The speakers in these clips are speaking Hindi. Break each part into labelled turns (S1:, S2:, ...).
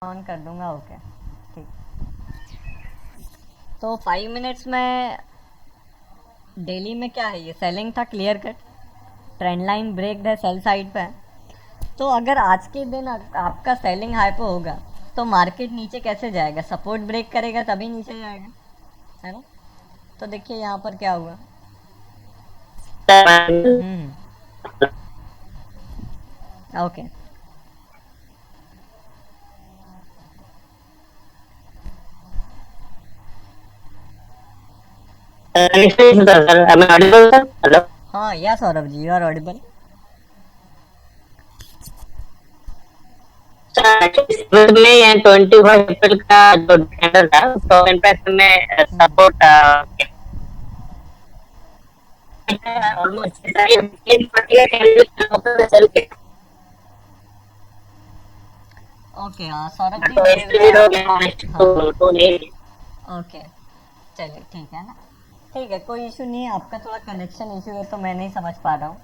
S1: ऑन कर दूंगा। ओके ठीक। तो 5 मिनट्स में डेली में क्या है, ये सेलिंग था clear cut, trend line break है, सेल साइड पे है। तो अगर आज के दिन आपका सेलिंग हाई पे होगा तो मार्केट नीचे कैसे जाएगा, सपोर्ट ब्रेक करेगा तभी नीचे जाएगा, है ना। तो देखिए यहाँ पर क्या हुआ। Hmm. Okay
S2: sir. Am I audible, sir? Hello.
S1: हाँ, या Saurabh ji, you are audible.
S2: Sir actually 7 मई एंड 21 अप्रैल का जो कैंडल था तो इनफैक्ट में सपोर्ट ऑलमोस्ट
S1: ओके हाँ सौरभ जी,
S2: तो इसलिए तो मैं ऑनेस्ट तो नहीं।
S1: ओके चलिए ठीक है ना। ठीक है, कोई इशू नहीं है, आपका थोड़ा कनेक्शन इशू है तो मैं नहीं समझ पा रहा हूँ।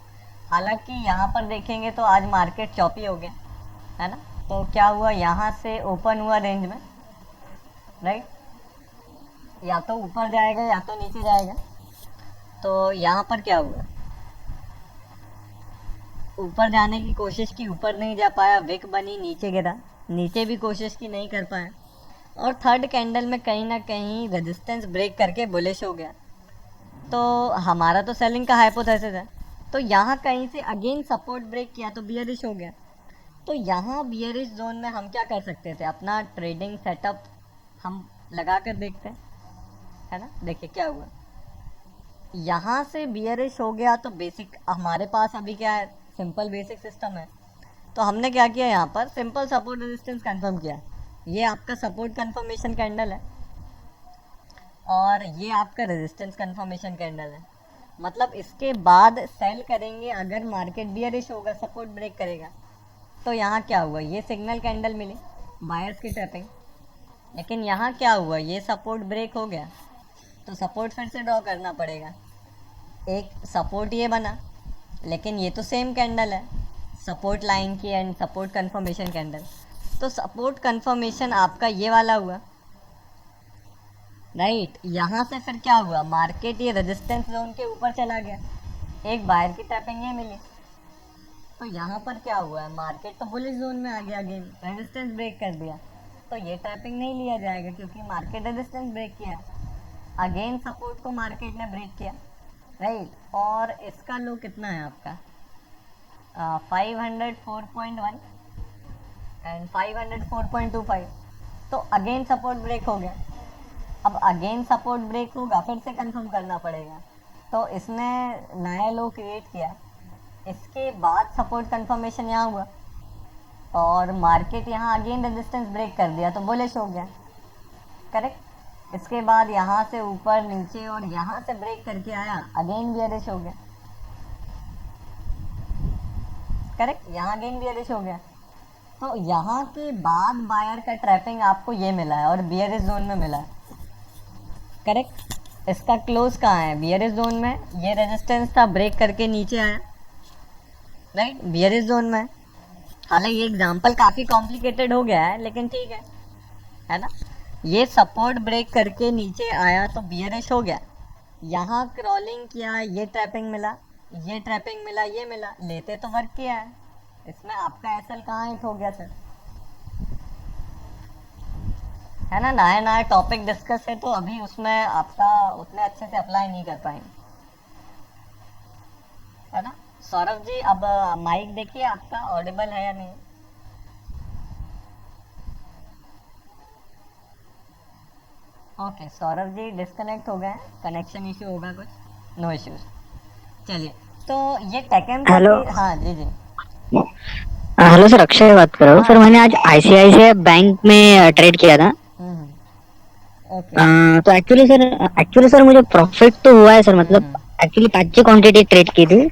S1: हालांकि यहाँ पर देखेंगे तो आज मार्केट चौपी हो गया, है ना। तो क्या हुआ, यहाँ से ओपन हुआ रेंज में, राइट। या तो ऊपर जाएगा या तो नीचे जाएगा। तो यहाँ पर क्या हुआ, ऊपर जाने की कोशिश की, ऊपर नहीं जा पाया, विक बनी, नीचे गिरा, नीचे भी कोशिश की, नहीं कर पाया। और थर्ड कैंडल में कहीं ना कहीं रेजिस्टेंस ब्रेक करके बुलिश हो गया। तो हमारा तो सेलिंग का हाइपोथेसिस है, तो यहाँ कहीं से अगेन सपोर्ट ब्रेक किया तो बियरिश हो गया। तो यहाँ बियरिश जोन में हम क्या कर सकते थे, अपना ट्रेडिंग सेटअप हम लगा कर देखते हैं, है ना। देखिए क्या हुआ, यहाँ से बियरिश हो गया तो बेसिक हमारे पास अभी क्या है, सिंपल बेसिक सिस्टम है। तो हमने क्या किया, यहाँ पर सिंपल सपोर्ट रेजिस्टेंस कंफर्म किया। ये आपका सपोर्ट कंफर्मेशन कैंडल है और ये आपका रेजिस्टेंस कंफर्मेशन कैंडल है। मतलब इसके बाद सेल करेंगे अगर मार्केट बियरिश होगा, सपोर्ट ब्रेक करेगा। तो यहाँ क्या हुआ, ये सिग्नल कैंडल मिली बायर्स की ट्रैपिंग। लेकिन यहाँ क्या हुआ, ये सपोर्ट ब्रेक हो गया तो सपोर्ट फिर से ड्रॉ करना पड़ेगा। एक सपोर्ट ये बना, लेकिन ये तो सेम कैंडल है, सपोर्ट लाइन की एंड सपोर्ट कंफर्मेशन कैंडल। तो सपोर्ट कंफर्मेशन आपका ये वाला हुआ, राइट। यहाँ से फिर क्या हुआ, मार्केट ये रेजिस्टेंस जोन के ऊपर चला गया, एक बायर की टैपिंग ये मिली। तो यहाँ पर क्या हुआ है, मार्केट तो बुलिश जोन में आ गया, अगेन रेजिस्टेंस ब्रेक कर दिया। तो ये टैपिंग नहीं लिया जाएगा क्योंकि मार्केट रेजिस्टेंस ब्रेक किया, अगेन सपोर्ट को मार्केट ने ब्रेक किया, राइट। और इसका लो कितना है आपका, 504.1 एंड 504.25। तो अगेन सपोर्ट ब्रेक हो गया। अब अगेन सपोर्ट ब्रेक होगा, फिर से कंफर्म करना पड़ेगा। तो इसने नया लो क्रिएट किया, इसके बाद सपोर्ट कंफर्मेशन यहाँ हुआ और मार्केट यहाँ अगेन रेजिस्टेंस ब्रेक कर दिया तो बुलिश हो गया, करेक्ट। इसके बाद यहाँ से ऊपर नीचे और यहाँ से ब्रेक करके आया, अगेन बियरिश हो गया, करेक्ट। यहाँ अगेन बियरिश हो गया। तो यहाँ के बाद बायर का ट्रैपिंग आपको ये मिला है और बियरिश जोन में मिला है, करेक्ट। इसका क्लोज कहाँ है, बियरिश जोन में। ये रेजिस्टेंस था, ब्रेक करके नीचे आया, राइट, बियरिश जोन में। हालांकि ये एग्जांपल काफ़ी कॉम्प्लिकेटेड हो गया है लेकिन ठीक है ना। ये सपोर्ट ब्रेक करके नीचे आया तो बियरिश हो गया, यहाँ क्रॉलिंग किया, ये ट्रैपिंग मिला, ये ट्रैपिंग मिला, ये मिला, लेते तो वर्क किया है। इसमें आपका एसएल कहाँ हिट हो गया सर, है ना। नया नया टॉपिक डिस्कस है तो अभी उसमें आपका उतने अच्छे से अप्लाई नहीं कर पाएंगे, है ना। सौरभ जी अब माइक देखिए आपका ऑडिबल है या नहीं। ओके सौरभ जी डिस्कनेक्ट हो गए, कनेक्शन इशू होगा कुछ, नो इश्यूज। चलिए, तो ये टेकन
S2: हेलो।
S1: हाँ जी जी।
S2: हेलो सर, अक्षय बात कर रहा हूँ सर। मैंने आज आईसीआईसीआई बैंक में ट्रेड किया था।
S1: ओके।
S2: तो एक्चुअली सर मुझे प्रॉफिट तो हुआ है सर। मतलब एक्चुअली 5 क्वांटिटी ट्रेड की थी।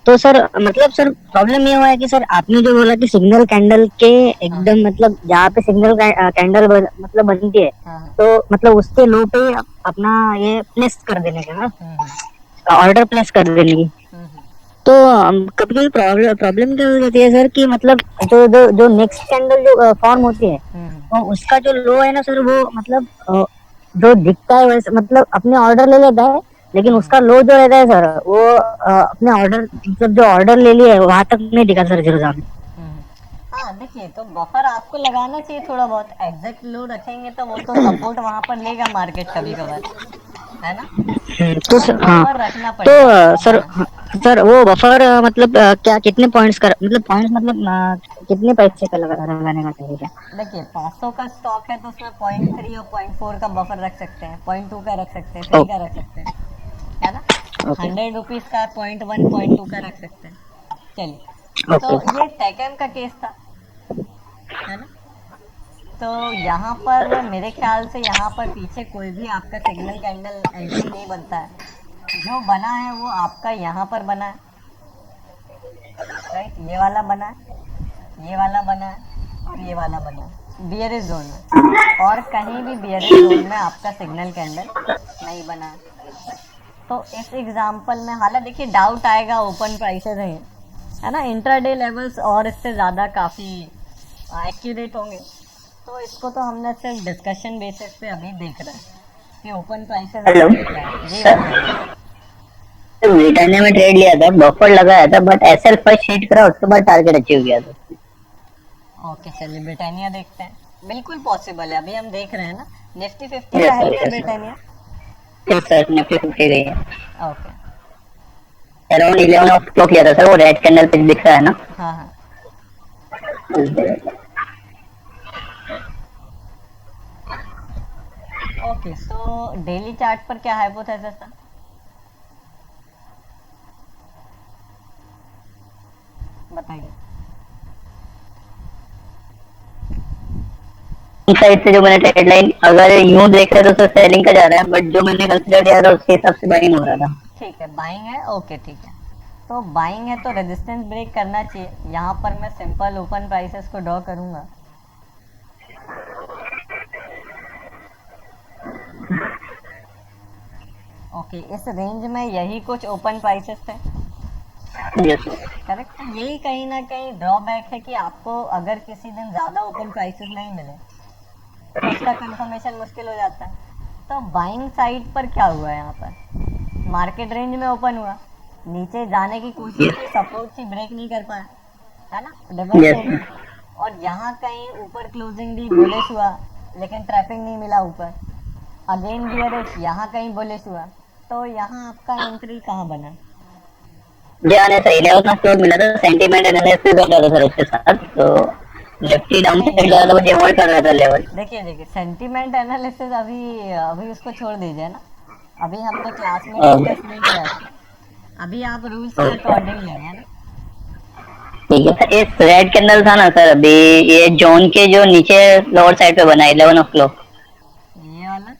S2: तो सर मतलब सर प्रॉब्लम ये हुआ है कि सर आपने जो बोला कि सिग्नल कैंडल के एकदम मतलब जहाँ पे सिग्नल कैंडल मतलब बनती है तो मतलब उसके लो पे अपना ये प्लेस कर देने का ना, ऑर्डर प्लेस कर देने की। तो कभी कभी प्रॉब्लम प्रॉब्लम क्या हो जाती है सर कि मतलब जो जो जो नेक्स्ट कैंडल जो फॉर्म होती है, और उसका जो लो है ना सर, वो मतलब जो दिखता है वैसे मतलब अपने ऑर्डर ले लेता है, लेकिन उसका लो जो रहता है सर वो अपने ऑर्डर मतलब जो ऑर्डर ले लिया है वहां तक नहीं दिखा सर जीरो दाम।
S1: हाँ देखिए, तो बफर आपको लगाना चाहिए थोड़ा बहुत। एग्जैक्ट लो रखेंगे तो वो तो सपोर्ट वहां पर लेगा मार्केट कभी कभार, है ना।
S2: तो
S1: तो
S2: सर हाँ,
S1: बफर रखना
S2: तो
S1: पड़ेगा।
S2: सर
S1: हाँ
S2: सर वो बफर मतलब क्या कितने पॉइंट्स का मतलब पॉइंट्स मतलब कितने पैसे का लगाने का चाहिए क्या?
S1: देखिए, 500 का स्टॉक है तो उसमें 0.3 और 0.4 का बफर रख सकते हैं, 0.2 का रख सकते हैं, 3 का रख सकते हैं, है ना।
S2: ओके
S1: 100 रुपीज़ का 0.1 0.2 का रख सकते हैं। चलिए,
S2: ओके।
S1: तो ये टेकन का केस था, है ना। तो यहाँ पर मेरे ख्याल से यहाँ पर पीछे कोई भी आपका सिग्नल कैंडल एंट्री नहीं बनता है। जो बना है वो आपका यहाँ पर बना है, राइट। ये वाला बना है, ये वाला बना है और ये वाला बना है बियरिश जोन में, और कहीं भी बियरिश जोन में आपका सिग्नल कैंडल नहीं बना है। तो इस एग्जांपल में हालांकि देखिए डाउट आएगा, ओपन प्राइसेस हैं, है ना। इंट्राडे लेवल्स और इससे ज़्यादा काफ़ी एक्यूरेट होंगे। तो इसको तो हमने सिर्फ डिस्कशन बेसिस पे अभी देख रहे हैं कि ओपन प्राइसेस
S2: हेलो
S1: क्या है। जी
S2: सर,
S1: बताइए।
S2: ब्रिटानिया में ट्रेड लिया था, बफर लगाया था, बट एसएल फर्स्ट हिट करा, उसके बाद टारगेट अचीव किया था।
S1: ओके, चलिए ब्रिटानिया देखते हैं। बिल्कुल पॉसिबल है, अभी हम देख रहे हैं ना। निफ्टी 50 का
S2: यस
S1: है
S2: सर,
S1: क्या
S2: yes sir,
S1: Britannia?
S2: Yes sir, Nifty 50 गई है।
S1: ओके।
S2: अराउंड 11 ऑफ क्लॉक किया था सर, वो रेड कैंडल पे दिख रहा है ना।
S1: हाँ हाँ। ओके, सो डेली चार्ट पर क्या हाइपोथेसिस था? बताइए।
S2: साइड से जो मैंने ट्रेड लाइन अगर यूं देख रहे तो सर सेलिंग का जा रहा है, बट जो मैंने कंसिडर किया था उसके हिसाब से बाइंग हो रहा था।
S1: ठीक है, बाइंग है, ओके ठीक है। तो बाइंग है तो रेजिस्टेंस ब्रेक करना चाहिए। यहाँ पर मैं सिंपल ओपन प्राइसेस को ड्रॉ करूँगा। ओके, इस रेंज में यही कुछ ओपन प्राइसेस थे,
S2: यस
S1: करेक्ट। यही कहीं ना कहीं ड्रॉबैक है कि आपको अगर किसी दिन ज़्यादा ओपन प्राइसेस नहीं मिले तो उसका कंफर्मेशन मुश्किल हो जाता है। तो बाइंग साइड पर क्या हुआ यहाँ पर, मार्केट रेंज में ओपन हुआ, नीचे जाने की कोशिश की, सपोर्ट की, ब्रेक नहीं कर पाया, है ना, रिवर्स हो
S2: यस
S1: गया। और यहाँ कहीं ऊपर क्लोजिंग भी बुलिश हुआ, लेकिन ट्रैपिंग नहीं मिला ऊपर, अगेन बियरिश, यहाँ कहीं बुलिश हुआ। तो यहाँ आपका एंट्री कहाँ बना?
S2: जाने सही लेवल का स्टॉक मिला था, सेंटीमेंट एनालिसिस कर रहा था सर उसके साथ, तो निफ्टी डाउन
S1: नहीं
S2: साइड
S1: नहीं,
S2: जा रहा था, मुझे अवॉइड कर रहा था लेवल।
S1: देखिए देखिए, सेंटीमेंट एनालिसिस अभी अभी उसको छोड़ दीजिए ना। अभी हमने क्लास में डिस्कस नहीं किया इसको। अभी आप रूल्स के अकॉर्डिंग लेंगे, है ना।
S2: ठीक है सर, इस रेड कैंडल था ना सर अभी, ये जोन के जो नीचे लोअर साइड पे बना है 11 ऑफ क्लॉक,
S1: ये वाला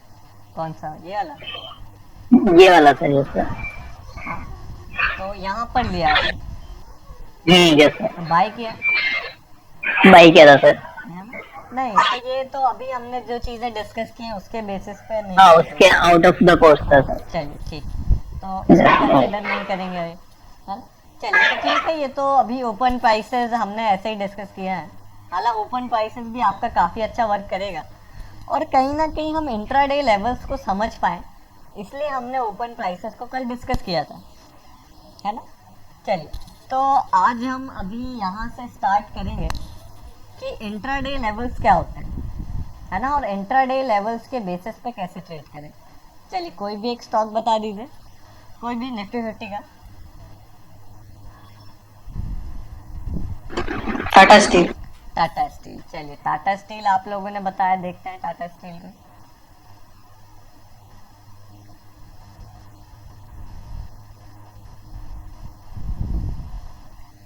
S1: कौन सा, ये वाला?
S2: ये वाला सर, यस सर।
S1: हाँ, तो यहाँ पर लिया आपने,
S2: यस सर,
S1: बाय किया,
S2: बाई किया था सर।
S1: है ना। नहीं, तो ये तो अभी हमने जो चीज़ें डिस्कस की हैं उसके बेसिस पे नहीं
S2: हाँ,
S1: कंसिडर
S2: उसके
S1: करेंगे।
S2: आउट ऑफ द कोर्स था
S1: हाँ
S2: सर।
S1: चलिए ठीक, तो इसको कंसिडर नहीं करेंगे अभी, है ना। चलिए, तो ठीक है, ये तो अभी ओपन प्राइसेस हमने ऐसे ही डिस्कस किया है। हालांकि ओपन प्राइसेस भी आपका काफ़ी अच्छा वर्क करेगा, और कहीं ना कहीं हम इंट्राडे लेवल्स को समझ पाए, इसलिए हमने ओपन प्राइसेस को कल डिस्कस किया था, है ना। चलिए, तो आज हम अभी यहाँ से स्टार्ट करेंगे कि इंट्राडे लेवल्स क्या होते हैं, है ना, और इंट्राडे लेवल्स के बेसिस पे कैसे ट्रेड करें। चलिए, कोई भी एक स्टॉक बता दीजिए, कोई भी निफ्टी 50 का।
S2: टाटा स्टील।
S1: टाटा स्टील, चलिए टाटा स्टील आप लोगों ने बताया, देखते हैं टाटा स्टील को।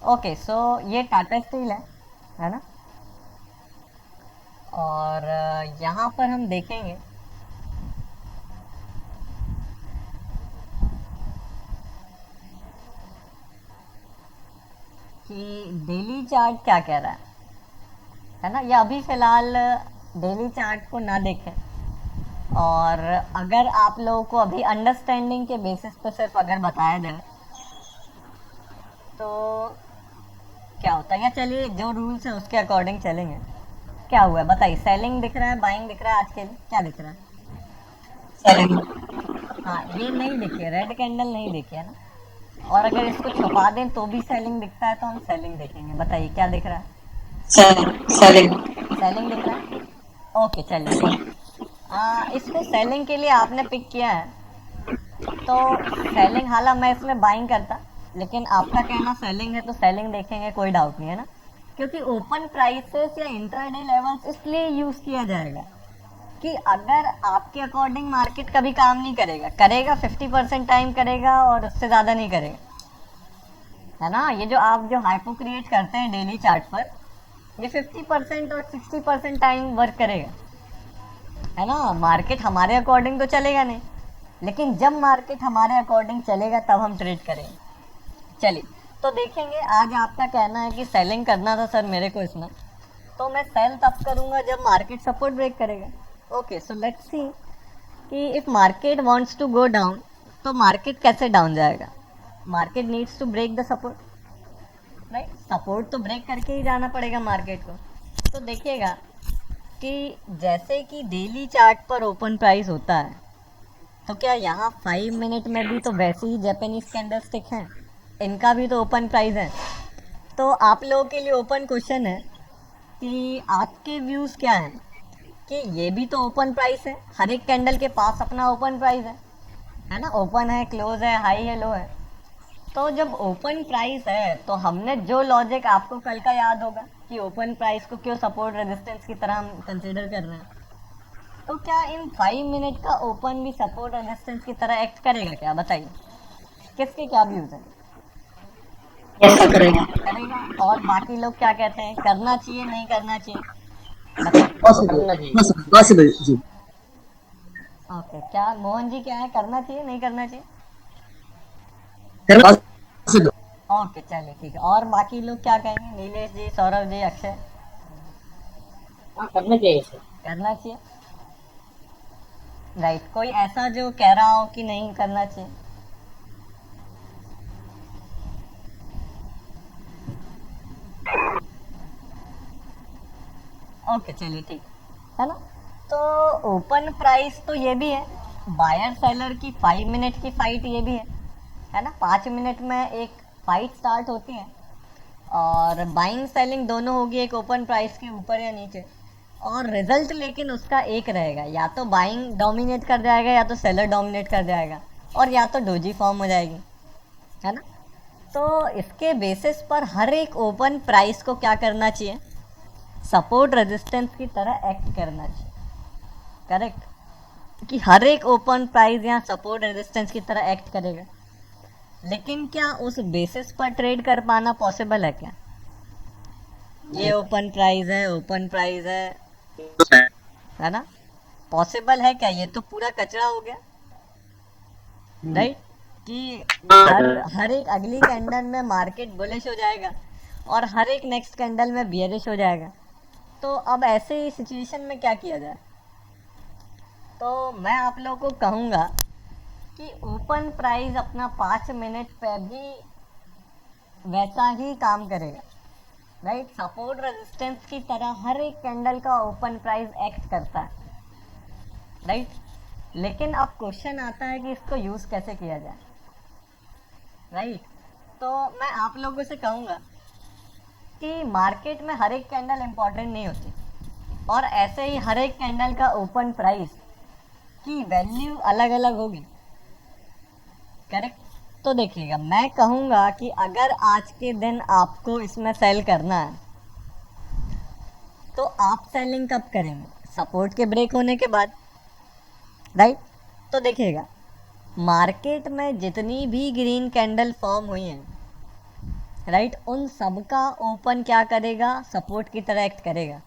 S1: ओके, सो ये टाटा स्टील है ना। और यहाँ पर हम देखेंगे कि डेली चार्ट क्या कह रहा है ना। या अभी फिलहाल डेली चार्ट को ना देखें, और अगर आप लोगों को अभी अंडरस्टैंडिंग के बेसिस पर सिर्फ अगर बताया जाए तो क्या होता है, या चलिए जो रूल्स है उसके अकॉर्डिंग चलेंगे। क्या हुआ है बताइए, सेलिंग दिख रहा है, बाइंग दिख रहा है, आज के लिए क्या दिख रहा है?
S2: सेलिंग।
S1: हाँ ये नहीं दिखी, रेड कैंडल नहीं दिखी है ना। और अगर इसको छुपा दें तो भी सेलिंग दिखता है, तो हम सेलिंग देखेंगे। बताइए क्या दिख रहा है?
S2: सेलिंग। सेलिंग।
S1: सेलिंग दिख रहा है। ओके चलिए ठीक है। इसको सेलिंग के लिए आपने पिक किया है, तो सेलिंग, हालांकि मैं इसमें बाइंग करता, लेकिन आपका कहना सेलिंग है तो सेलिंग देखेंगे, कोई डाउट नहीं है ना। क्योंकि ओपन प्राइसेस या इंट्राडे लेवल्स इसलिए यूज किया जाएगा कि अगर आपके अकॉर्डिंग मार्केट कभी काम नहीं करेगा, करेगा 50% टाइम करेगा और उससे ज़्यादा नहीं करेगा, है ना। ये जो आप जो हाइपो क्रिएट करते हैं डेली चार्ट पर, ये 50% और 60% टाइम वर्क करेगा, है ना। मार्केट हमारे अकॉर्डिंग तो चलेगा नहीं, लेकिन जब मार्केट हमारे अकॉर्डिंग चलेगा तब हम ट्रेड करेंगे। चलिए तो देखेंगे, आज आपका कहना है कि सेलिंग करना था सर मेरे को इसमें, तो मैं सेल तब करूंगा जब मार्केट सपोर्ट ब्रेक करेगा। ओके सो लेट्स सी कि if market wants to go down, तो मार्केट कैसे डाउन जाएगा? Market needs to break the support, right. Support तो ब्रेक करके ही जाना पड़ेगा मार्केट को। तो देखिएगा कि जैसे कि डेली चार्ट पर ओपन प्राइस होता है, तो क्या यहाँ 5 मिनट में भी तो वैसे ही जापानीज कैंडलस्टिक हैं, इनका भी तो ओपन प्राइस है। तो आप लोगों के लिए ओपन क्वेश्चन है कि आपके व्यूज़ क्या हैं कि ये भी तो ओपन प्राइस है, हर एक कैंडल के पास अपना ओपन प्राइस है ना। ओपन है, क्लोज है, हाई है, लो है। तो जब ओपन प्राइस है तो हमने जो लॉजिक आपको कल का याद होगा कि ओपन प्राइस को क्यों सपोर्ट रेजिस्टेंस की तरह हम कंसीडर कर रहे हैं, तो क्या इन 5 मिनट का ओपन भी सपोर्ट रेजिस्टेंस की तरह एक्ट करेगा क्या? बताइए किसके क्या व्यूज है?
S2: ऐसा करेगा।
S1: करेगा। और बाकी लोग क्या कहते हैं, करना चाहिए नहीं करना चाहिए? बताइए।
S2: पॉसिबल पॉसिबल जी।
S1: ओके, क्या मोहन जी क्या है, करना चाहिए नहीं करना चाहिए?
S2: पॉसिबल।
S1: ओके चलिए ठीक है। और बाकी लोग क्या कहेंगे, नीलेश जी, सौरभ जी, अक्षय?
S2: करना चाहिए सर।
S1: करना चाहिए, राइट। कोई ऐसा जो कह रहा हो कि नहीं करना चाहिए? ओके चलिए ठीक है ना। तो ओपन प्राइस तो ये भी है, बायर सेलर की 5 मिनट की फाइट ये भी है ना। 5 मिनट में एक फाइट स्टार्ट होती है, और बाइंग सेलिंग दोनों होगी, एक ओपन प्राइस के ऊपर या नीचे। और रिजल्ट लेकिन उसका एक रहेगा, या तो बाइंग डोमिनेट कर जाएगा या तो सेलर डोमिनेट कर जाएगा, और या तो डोजी फॉर्म हो जाएगी, है ना। तो इसके बेसिस पर हर एक ओपन प्राइस को क्या करना चाहिए, सपोर्ट रेजिस्टेंस की तरह एक्ट करना चाहिए, करेक्ट। कि हर एक ओपन प्राइस यहाँ सपोर्ट रेजिस्टेंस की तरह एक्ट करेगा। लेकिन क्या उस बेसिस पर ट्रेड कर पाना पॉसिबल है क्या? ये ओपन प्राइस है, ओपन प्राइस है ना। पॉसिबल है क्या? ये तो पूरा कचरा हो गया, राइट। कि हर एक अगली कैंडल में मार्केट बुलिश हो जाएगा और हर एक नेक्स्ट कैंडल में बियरिश हो जाएगा। तो अब ऐसे ही सिचुएशन में क्या किया जाए? तो मैं आप लोगों को कहूँगा कि ओपन प्राइस अपना 5 मिनट पे भी वैसा ही काम करेगा, राइट। सपोर्ट रेजिस्टेंस की तरह हर एक कैंडल का ओपन प्राइस एक्ट करता है, राइट। लेकिन अब क्वेश्चन आता है कि इसको यूज़ कैसे किया जाए, राइट। तो मैं आप लोगों से कहूँगा कि मार्केट में हर एक कैंडल इम्पॉर्टेंट नहीं होती, और ऐसे ही हर एक कैंडल का ओपन प्राइस की वैल्यू अलग अलग होगी, करेक्ट। तो देखिएगा, मैं कहूँगा कि अगर आज के दिन आपको इसमें सेल करना है, तो आप सेलिंग कब करेंगे? सपोर्ट के ब्रेक होने के बाद, राइट। तो देखिएगा, मार्केट में जितनी भी ग्रीन कैंडल फॉर्म हुई हैं, राइट, उन सब का ओपन क्या करेगा, सपोर्ट की तरह एक्ट करेगा।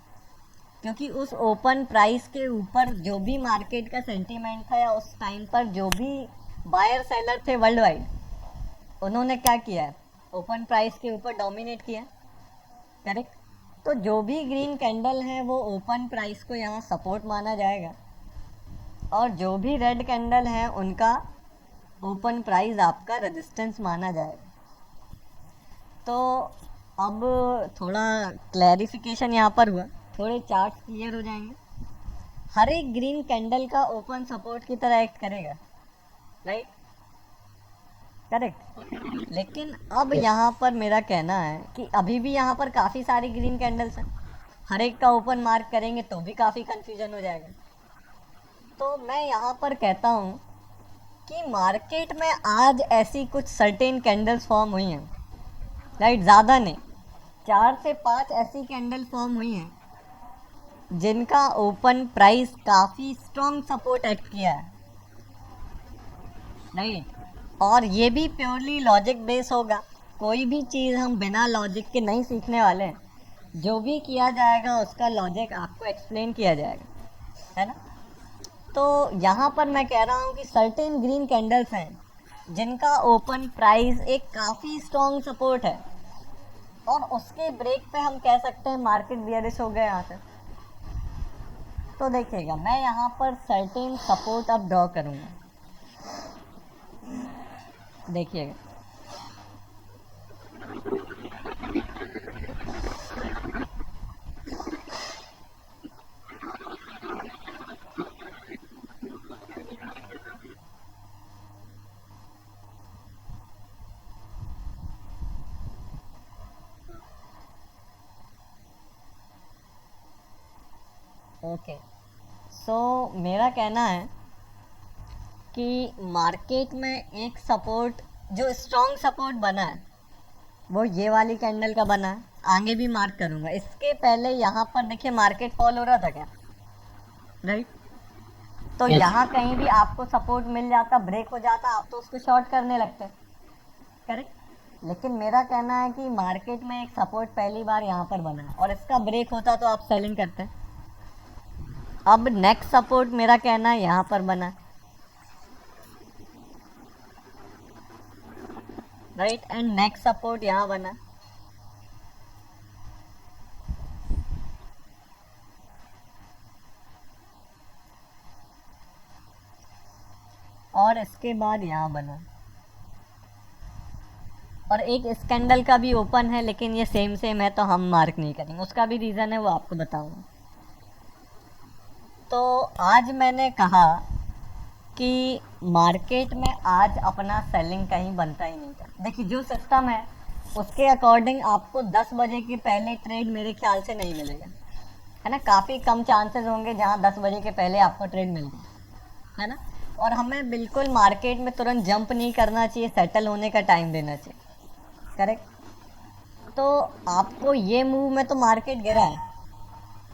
S1: क्योंकि उस ओपन प्राइस के ऊपर जो भी मार्केट का सेंटीमेंट था, या उस टाइम पर जो भी बायर सेलर थे वर्ल्ड वाइड, उन्होंने क्या किया है, ओपन प्राइस के ऊपर डोमिनेट किया, करेक्ट। तो जो भी ग्रीन कैंडल है वो ओपन प्राइस को यहाँ सपोर्ट माना जाएगा, और जो भी रेड कैंडल है उनका ओपन प्राइस आपका रेजिस्टेंस माना जाएगा। तो अब थोड़ा क्लैरिफिकेशन यहाँ पर हुआ, थोड़े चार्ट्स क्लियर हो जाएंगे। हर एक ग्रीन कैंडल का ओपन सपोर्ट की तरह एक्ट करेगा, राइट, करेक्ट। लेकिन अब यहाँ पर मेरा कहना है कि अभी भी यहाँ पर काफ़ी सारी ग्रीन कैंडल्स हैं, हर एक का ओपन मार्क करेंगे तो भी काफ़ी कंफ्यूजन हो जाएगा। तो मैं यहाँ पर कहता हूँ कि मार्केट में आज ऐसी कुछ सर्टेन कैंडल्स फॉर्म हुई हैं, राइट, ज़्यादा नहीं, 4 से 5 ऐसी कैंडल फॉर्म हुई हैं जिनका ओपन प्राइस काफ़ी स्ट्रॉन्ग सपोर्ट एक्ट किया है, राइट। और ये भी प्योरली लॉजिक बेस होगा, कोई भी चीज़ हम बिना लॉजिक के नहीं सीखने वाले हैं, जो भी किया जाएगा उसका लॉजिक आपको एक्सप्लेन किया जाएगा, है ना। तो यहाँ पर मैं कह रहा हूँ कि सर्टेन ग्रीन कैंडल्स हैं जिनका ओपन प्राइस एक काफ़ी स्ट्रॉन्ग सपोर्ट है, और उसके ब्रेक पे हम कह सकते हैं मार्केट बियरिश हो गया यहाँ से। तो देखिएगा, मैं यहाँ पर सर्टेन सपोर्ट अब ड्रॉ करूँगा, देखिएगा। ओके, सो मेरा कहना है कि मार्केट में एक सपोर्ट जो स्ट्रॉन्ग सपोर्ट बना है वो ये वाली कैंडल का बना है, आगे भी मार्क करूँगा। इसके पहले यहाँ पर देखिए मार्केट फॉल हो रहा था क्या, राइट। तो
S2: Yes.
S1: यहाँ कहीं भी आपको सपोर्ट मिल जाता, ब्रेक हो जाता, आप तो उसको शॉर्ट करने लगते, करेक्ट। लेकिन मेरा कहना है कि मार्केट में एक सपोर्ट पहली बार यहाँ पर बना है और इसका ब्रेक होता तो आप सेलिंग करते। अब नेक्स्ट सपोर्ट मेरा कहना है यहाँ पर बना, राइट, एंड नेक्स्ट सपोर्ट यहाँ बना, और इसके बाद यहाँ बना, और एक इस कैंडल का भी ओपन है, लेकिन ये सेम सेम है तो हम मार्क नहीं करेंगे, उसका भी रीज़न है, वो आपको बताऊंगा। तो आज मैंने कहा कि मार्केट में आज अपना सेलिंग कहीं बनता ही नहीं था। देखिए, जो सिस्टम है उसके अकॉर्डिंग आपको 10 बजे के पहले ट्रेड मेरे ख्याल से नहीं मिलेगा, है ना। काफ़ी कम चांसेस होंगे जहाँ 10 बजे के पहले आपको ट्रेड मिल जाए, है ना। और हमें बिल्कुल मार्केट में तुरंत जंप नहीं करना चाहिए, सेटल होने का टाइम देना चाहिए, करेक्ट। तो आपको ये मूव में तो मार्केट गिरा है,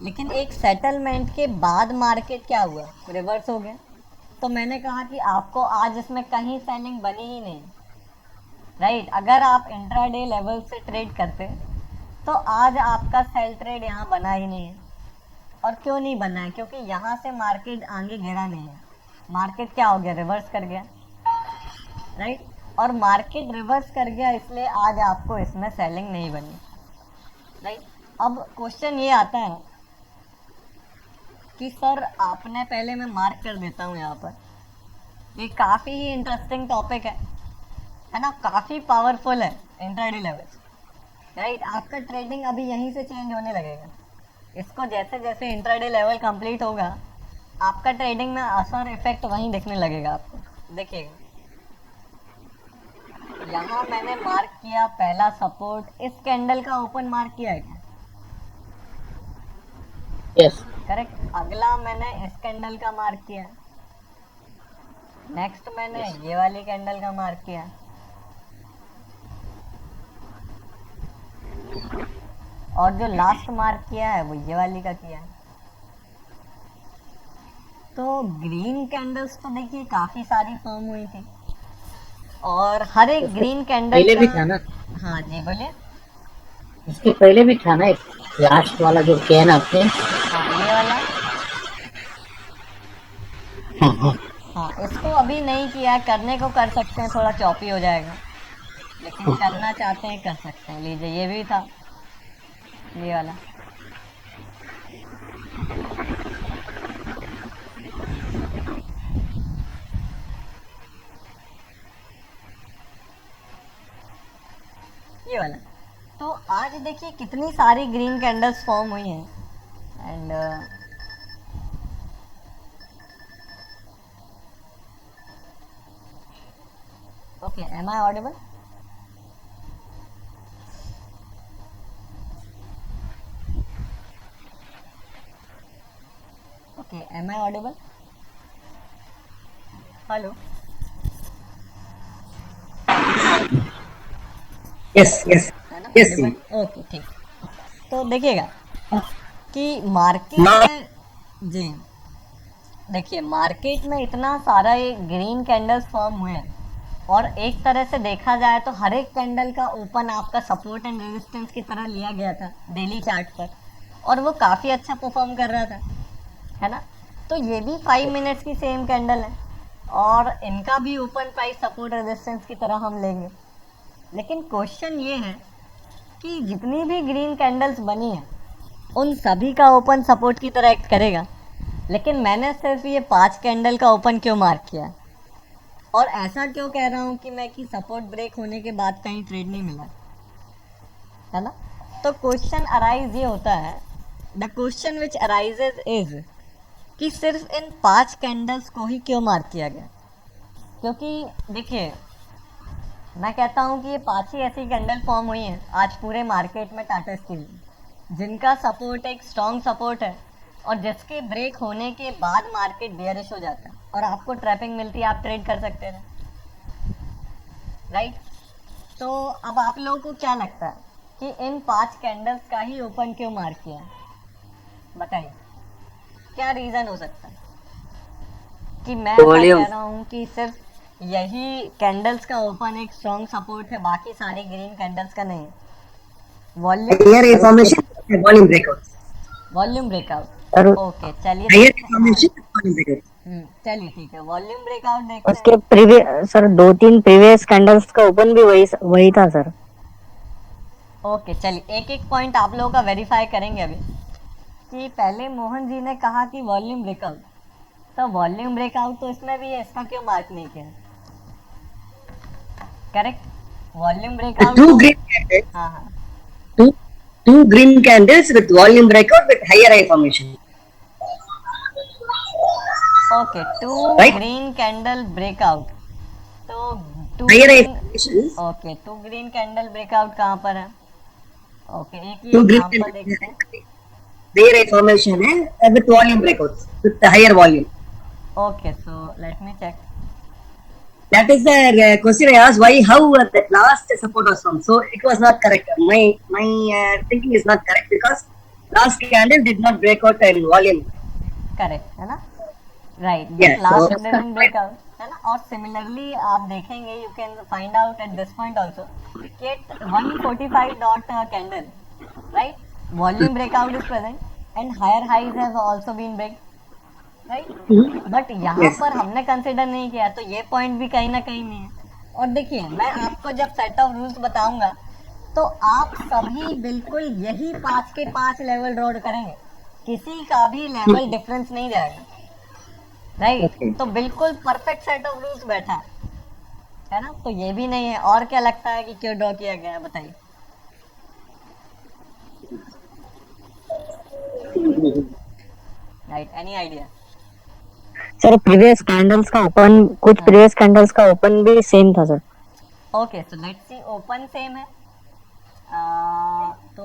S1: लेकिन एक सेटलमेंट के बाद मार्केट क्या हुआ, रिवर्स हो गया। तो मैंने कहा कि आपको आज इसमें कहीं सेलिंग बनी ही नहीं, राइट। अगर आप इंट्राडे लेवल से ट्रेड करते तो आज आपका सेल ट्रेड यहाँ बना ही नहीं है। और क्यों नहीं बना है, क्योंकि यहाँ से मार्केट आगे गिरा नहीं है, मार्केट क्या हो गया, रिवर्स कर गया, राइट। और मार्केट रिवर्स कर गया, इसलिए आज आपको इसमें सेलिंग नहीं बनी, राइट। अब क्वेश्चन ये आता है कि सर आपने, पहले मैं मार्क कर देता हूँ यहाँ पर, ये काफ़ी ही इंटरेस्टिंग टॉपिक है ना, काफ़ी पावरफुल है इंट्राडे लेवल, राइट। आपका ट्रेडिंग अभी यहीं से चेंज होने लगेगा, इसको जैसे जैसे इंट्राडे लेवल कंप्लीट होगा आपका ट्रेडिंग में असर इफेक्ट वहीं दिखने लगेगा आपको। देखिएगा, यहाँ मैंने मार्क किया पहला सपोर्ट, इस कैंडल का ओपन मार्क किया है क्या,
S2: यस,
S1: करेक्ट। अगला मैंने इस कैंडल का मार्क किया, नेक्स्ट मैंने ये वाली कैंडल का मार्क किया, और जो लास्ट मार्क किया है वो ये वाली का किया है। तो ग्रीन कैंडल्स तो देखिए काफी सारी फॉर्म हुई थी, और हर एक ग्रीन कैंडल
S2: पहले भी था ना,
S1: हाँ जी बोलिए।
S2: इसके पहले भी था ना, एक लास्ट वाला जो किया है ना आपने,
S1: हाँ ये वाला, हाँ इसको अभी नहीं किया, करने को कर सकते हैं, थोड़ा चॉपी हो जाएगा, लेकिन करना चाहते हैं कर सकते हैं। लीजिए ये भी था, ये वाला, ये वाला, तो आज देखिए कितनी सारी ग्रीन कैंडल्स फॉर्म हुई हैं and okay, am I audible? Okay, am I audible? Hello?
S3: Yes yes
S1: है ना?
S3: Yes
S1: audible? ओके, ठीक। तो देखिएगा कि मार्केट
S3: मा-
S1: में, जी देखिए मार्केट में इतना सारा ये ग्रीन कैंडल्स फॉर्म हुए हैं और एक तरह से देखा जाए तो हर एक कैंडल का ओपन आपका सपोर्ट एंड रेजिस्टेंस की तरह लिया गया था डेली चार्ट पर, और वो काफ़ी अच्छा परफॉर्म कर रहा था, है ना? तो ये भी 5 मिनट्स की सेम कैंडल है और इनका भी ओपन प्राइस सपोर्ट रेजिस्टेंस की तरह हम लेंगे। लेकिन क्वेश्चन ये है कि जितनी भी ग्रीन कैंडल्स बनी हैं उन सभी का ओपन सपोर्ट की तरह एक्ट करेगा, लेकिन मैंने सिर्फ ये 5 कैंडल का ओपन क्यों मार्क किया, और ऐसा क्यों कह रहा हूँ कि मैं कि सपोर्ट ब्रेक होने के बाद कहीं ट्रेड नहीं मिला, है ना? तो क्वेश्चन अराइज ये होता है, the question which arises is कि सिर्फ इन 5 कैंडल्स को ही क्यों मार्क किया गया। क्योंकि देखिए मैं कहता हूँ कि ये 5 ही ऐसी कैंडल फॉर्म हुई हैं आज पूरे मार्केट में टाटा स्टील में, जिनका सपोर्ट एक स्ट्रॉन्ग सपोर्ट है और जिसके ब्रेक होने के बाद मार्केट बेयरिश हो जाता है और आपको ट्रैपिंग मिलती है, आप ट्रेड कर सकते हैं, राइट? तो अब आप लोगों को क्या लगता है कि इन 5 कैंडल्स का ही ओपन क्यों मार्क किया है? बताइए क्या रीज़न हो सकता है कि मैं ऐसा
S3: Volume.
S1: कह रहा हूँ कि सिर्फ यही कैंडल्स का ओपन एक स्ट्रॉन्ग सपोर्ट है, बाकी सारी ग्रीन कैंडल्स का नहीं है? Volume
S3: higher information volume breakout
S1: volume breakout,
S2: sir
S1: okay चलिए
S3: higher
S1: देखते हैं। हाँ,
S3: information volume breakout
S1: चलिए ठीक है, वॉल्यूम ब्रेकआउट देखते हैं।
S2: उसके प्रीवियस सर 2-3 प्रीवियस कैंडल्स का ओपन भी वही वही था सर।
S1: ओके चलिए एक एक पॉइंट आप लोगों का वेरीफाई करेंगे अभी। कि पहले मोहन जी ने कहा कि वॉल्यूम ब्रेकआउट, तो वॉल्यूम ब्रेकआउट तो इसमें भी है, इसका क्यों मार्क नहीं किया? करेक्ट, वॉल्यूम ब्रेकआउट
S3: two
S1: तो
S3: green candles
S1: हाँ हाँ
S3: two two green candles with volume breakout with higher information
S1: okay, 2
S3: Right.
S1: Green candle breakout, तो 2
S3: higher
S1: green,
S3: information
S1: okay 2 green candle breakout कहाँ पर है? ओके एक ही
S3: two green
S1: एग्जांपल देखते हैं।
S3: candles higher information है with volume breakouts with the higher volume
S1: okay so let me check.
S3: that is the question I asked why how that last support was from so it was not correct my thinking is not correct because last candle did not break out in volume
S1: correct है ना, right,
S3: Yes,
S1: last
S3: so-
S1: didn't break out, है ना? और सिमिलरली आप देखेंगे you can find out at this point also कि at 145 dot candle, right, volume breakout is present and higher highs have also been break, right? But यहाँ
S3: Yes.
S1: पर हमने कंसिडर नहीं किया, तो ये पॉइंट भी कहीं ना कहीं नहीं है। और देखिए मैं आपको जब सेट ऑफ रूल्स बताऊंगा तो आप सभी बिल्कुल यही 5 के 5 लेवल ड्रॉ करेंगे, किसी का भी लेवल डिफरेंस नहीं जाएगा, राइट?
S3: Okay.
S1: तो बिल्कुल परफेक्ट सेट ऑफ रूल्स बैठा है ना? तो ये भी नहीं है। और क्या लगता है कि क्यों ड्रॉ किया गया है, बताइए। Right, any idea?
S2: Sir previous candles का ओपन, कुछ प्रीवियस कैंडल्स का ओपन भी सेम था sir.
S1: Okay so let's see, open same है, तो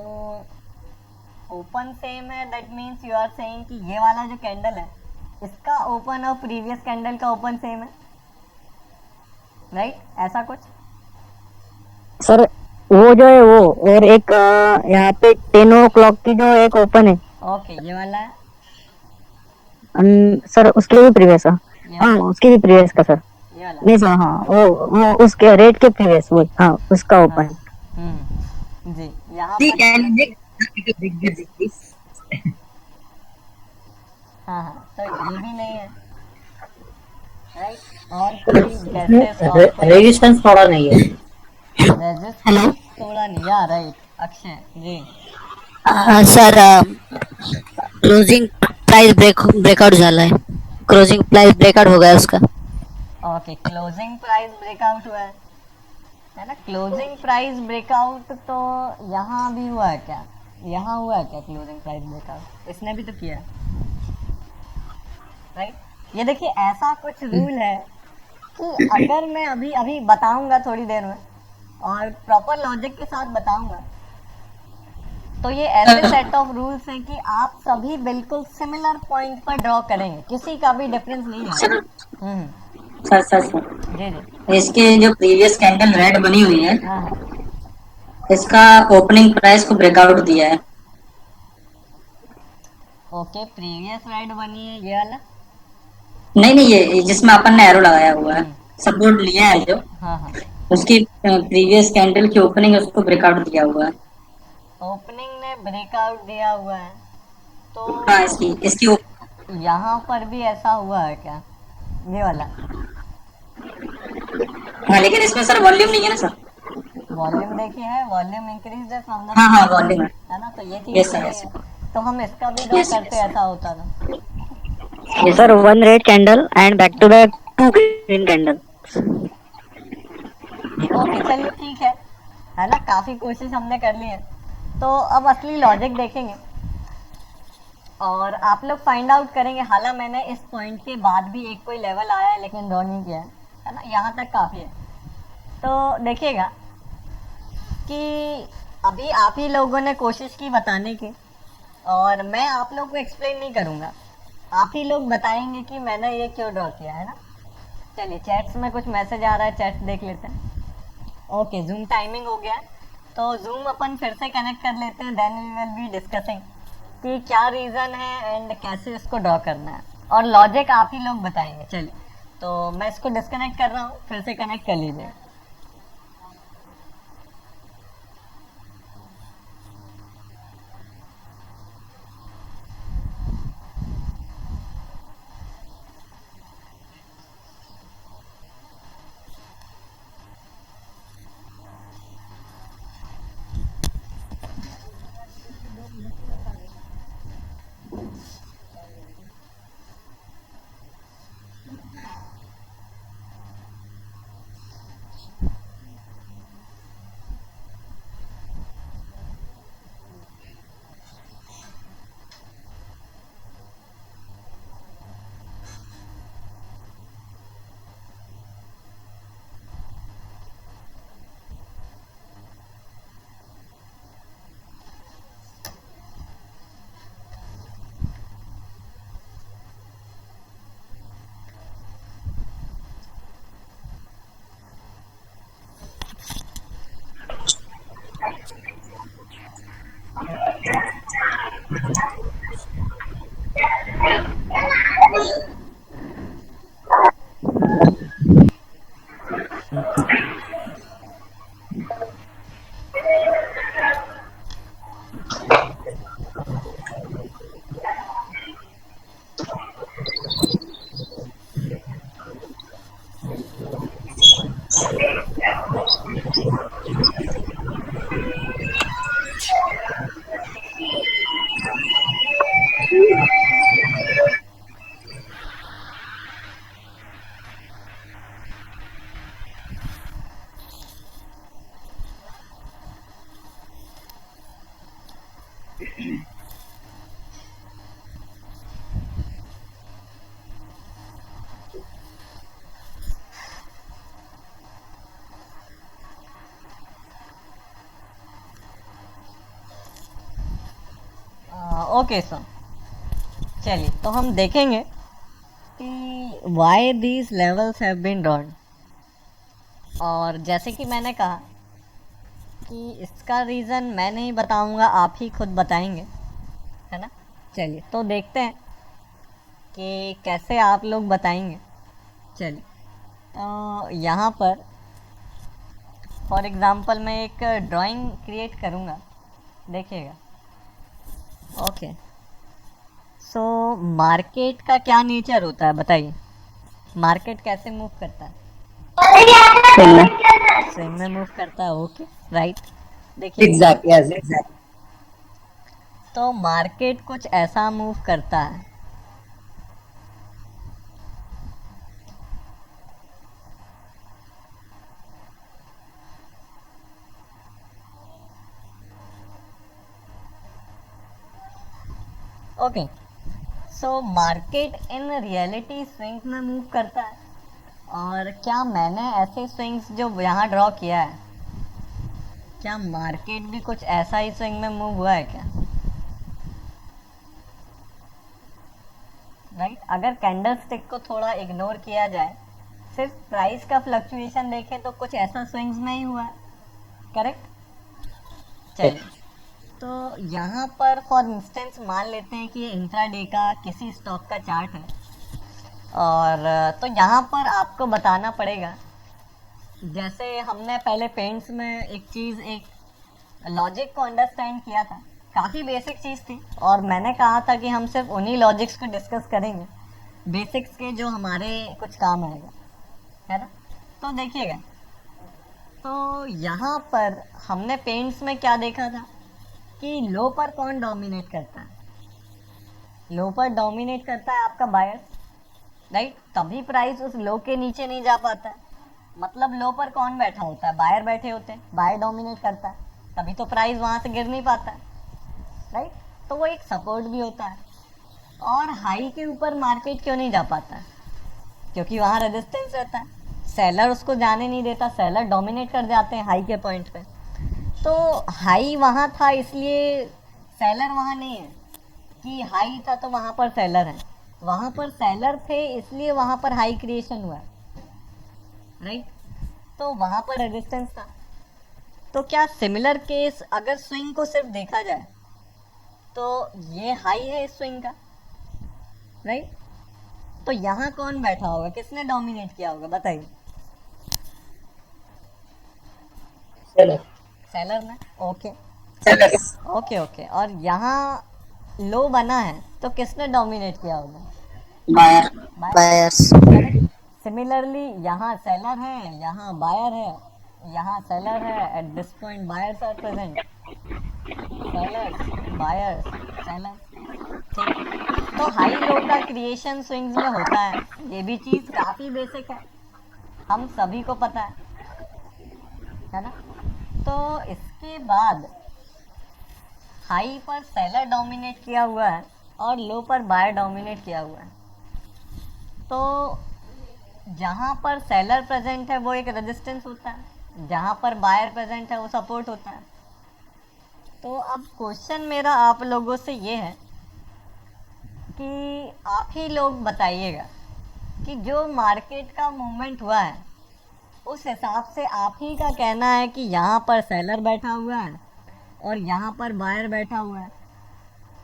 S1: ओपन सेम है that means you are saying कि ये वाला जो कैंडल है इसका ओपन और प्रीवियस कैंडल का ओपन सेम है, राइट? ऐसा कुछ?
S2: सर वो जो है वो, और एक यहाँ पे 10 o'clock की जो एक ओपन है,
S1: ओके ये वाला है,
S2: सर उसके भी प्रीवियस है।
S1: ये
S2: हाँ
S1: वाला,
S2: उसके भी प्रीवियस का सर।
S1: ये वाला,
S2: नहीं सर, हाँ वो उसके रेट के प्रीवियस वो, हाँ उसका
S1: हाँ,
S2: ओपन।
S1: जी यहाँ
S3: See,
S1: पर
S3: can you make big music, please?
S1: हाँ हाँ, तो ये भी नहीं है, राइट? और कोई guesses और कोई
S4: रेजिस्टेंस थोड़ा नहीं है।
S1: resistance थोड़ा नहीं, या राइट अक्षय जी।
S4: सर क्लोजिंग प्राइस ब्रेकआउट झालाय, क्लोजिंग प्राइस ब्रेकआउट हो गया उसका।
S1: ओके क्लोजिंग प्राइस ब्रेकआउट हुआ है, है ना। क्लोजिंग प्राइस ब्रेकआउट तो यहाँ भी हुआ है क्या, यहाँ हुआ है क्या क्लोजिंग प्राइस ब्रेकआउट, इसने भी तो किया है, राइट। ये देखिए ऐसा कुछ रूल है कि अगर मैं अभी अभी बताऊंगा थोड़ी देर में और प्रॉपर लॉजिक के साथ बताऊंगा, तो ये ऐसे सेट ऑफ रूल्स हैं कि आप सभी बिल्कुल सिमिलर पॉइंट पर ड्रॉ करेंगे, किसी का भी डिफरेंस नहीं है।
S3: सर सर सर
S1: जी जी।
S3: इसके जो प्रीवियस कैंडल रेड बनी हुई है,
S1: हाँ हाँ।
S3: इसका ओपनिंग प्राइस को ब्रेकआउट दिया है।
S1: ओके, प्रीवियस राइड बनी है ये वाला।
S3: नहीं नहीं, ये जिसमें अपन ने एरो लगाया हुआ है, सपोर्ट लिया है जो,
S1: हाँ हाँ।
S3: उसकी प्रीवियस कैंडल की ओपनिंग उसको ब्रेकआउट दिया हुआ है।
S1: ओपनिंग ने ब्रेकआउट दिया हुआ है, तो
S3: हाँ, इसकी इसकी
S1: यहाँ पर भी ऐसा हुआ है क्या, ये वाला।
S3: हाँ, लेकिन इसमें सर वॉल्यूम नहीं है ना सर।
S1: वॉल्यूम देखिए है, वॉल्यूम इंक्रीज है फ्रॉम द,
S3: हाँ हाँ, वॉल्यूम
S1: है ना, तो ये चीज
S3: यस
S1: तो
S3: सर,
S1: नहीं
S3: यस
S1: है। तो हम इसका भी ड्रॉ
S3: यस
S1: करते
S3: यस
S1: ऐसा होता था।
S3: Yes
S2: sir 1 red candle and back to back 2 green candle.
S1: Okay चलिए ठीक है ना, काफी कोशिश हमने कर ली है। तो अब असली लॉजिक देखेंगे और आप लोग फाइंड आउट करेंगे। हालांकि मैंने इस पॉइंट के बाद भी एक कोई लेवल आया है लेकिन ड्रॉ नहीं किया है ना, यहाँ तक काफ़ी है। तो देखिएगा कि अभी आप ही लोगों ने कोशिश की बताने की, और मैं आप लोग को एक्सप्लेन नहीं करूँगा, आप ही लोग बताएंगे कि मैंने ये क्यों ड्रॉ किया है ना। चलिए चैट्स में कुछ मैसेज आ रहा है, चैट देख लेते हैं। ओके, जूम टाइमिंग हो गया है, तो जूम अपन फिर से कनेक्ट कर लेते हैं, then we will be discussing कि क्या रीज़न है एंड कैसे इसको ड्रॉ करना है, और लॉजिक आप ही लोग बताएंगे। चलिए तो मैं इसको डिस्कनेक्ट कर रहा हूँ, फिर से कनेक्ट कर लीजिए। ओके सर, चलिए तो हम देखेंगे कि why these levels have been drawn. और जैसे कि मैंने कहा कि इसका रीज़न मैं नहीं बताऊंगा, आप ही खुद बताएंगे, है ना। चलिए तो देखते हैं कि कैसे आप लोग बताएंगे। चलिए तो यहाँ पर फॉर एग्ज़ाम्पल मैं एक ड्राइंग क्रिएट करूँगा, देखिएगा। ओके, सो मार्केट का क्या नेचर होता है बताइए, मार्केट कैसे मूव करता है, स्विंग में मूव करता है। ओके राइट, देखिए
S3: एग्जैक्ट यस एग्जैक्ट।
S1: तो मार्केट कुछ ऐसा मूव करता है, okay, so market in reality swing में मूव करता है, और क्या मैंने ऐसे स्विंग्स जो यहाँ ड्रॉ किया है, क्या मार्केट भी कुछ ऐसा ही स्विंग में मूव हुआ है क्या? राइट, अगर कैंडल स्टिक को थोड़ा इग्नोर किया जाए, सिर्फ प्राइस का फ्लक्चुएशन देखें तो कुछ ऐसा स्विंग्स में ही हुआ है, करेक्ट? चलिए, तो यहाँ पर फॉर इंस्टेंस मान लेते हैं कि ये इंट्राडे का किसी स्टॉक का चार्ट है, और तो यहाँ पर आपको बताना पड़ेगा, जैसे हमने पहले पेंट्स में एक चीज़, एक लॉजिक को अंडरस्टैंड किया था, काफ़ी बेसिक चीज़ थी, और मैंने कहा था कि हम सिर्फ उन्हीं लॉजिक्स को डिस्कस करेंगे, बेसिक्स के, जो हमारे कुछ काम आएगा, है ना? तो देखिएगा, तो यहाँ पर हमने पेंट्स में क्या देखा था कि लो पर कौन डोमिनेट करता है? लो पर डोमिनेट करता है आपका बायर्स, राइट? तभी प्राइस उस लो के नीचे नहीं जा पाता है, मतलब लो पर कौन बैठा होता है? बायर बैठे होते हैं, बायर डोमिनेट करता है, तभी तो प्राइस वहाँ से गिर नहीं पाता है, राइट? तो वो एक सपोर्ट भी होता है। और हाई के ऊपर मार्केट क्यों नहीं जा पाता है? क्योंकि वहाँ रेजिस्टेंस रहता है, सेलर उसको जाने नहीं देता, सेलर डोमिनेट कर जाते हैं हाई के पॉइंट पे। तो हाई वहाँ था इसलिए सेलर वहाँ नहीं है, कि हाई था तो वहाँ पर सेलर है, वहाँ पर सेलर थे इसलिए वहाँ पर हाई क्रिएशन हुआ, राइट? तो वहाँ पर रेजिस्टेंस था। तो क्या सिमिलर केस अगर स्विंग को सिर्फ देखा जाए तो ये हाई है इस स्विंग का, राइट? तो यहाँ कौन बैठा होगा, किसने डोमिनेट किया होगा, बताइए? सेलर ने, ओके ओके ओके। और यहाँ लो बना है तो किसने डोमिनेट किया होगा?
S4: बायर्स।
S1: सिमिलरली यहाँ सेलर है, यहाँ बायर है, यहाँ सेलर है, at this point buyers are present, sellers, buyers, seller, ठीक। तो हाई लो का क्रिएशन स्विंग्स में होता है, ये भी चीज़ काफ़ी बेसिक है, हम सभी को पता है ना? तो इसके बाद हाई पर सेलर डोमिनेट किया हुआ है और लो पर बायर डोमिनेट किया हुआ है। तो जहाँ पर सेलर प्रेजेंट है वो एक रेजिस्टेंस होता है, जहाँ पर बायर प्रेजेंट है वो सपोर्ट होता है। तो अब क्वेश्चन मेरा आप लोगों से ये है कि आप ही लोग बताइएगा कि जो मार्केट का मूवमेंट हुआ है उस हिसाब से आप ही का कहना है कि यहाँ पर सेलर बैठा हुआ है और यहाँ पर बायर बैठा हुआ है।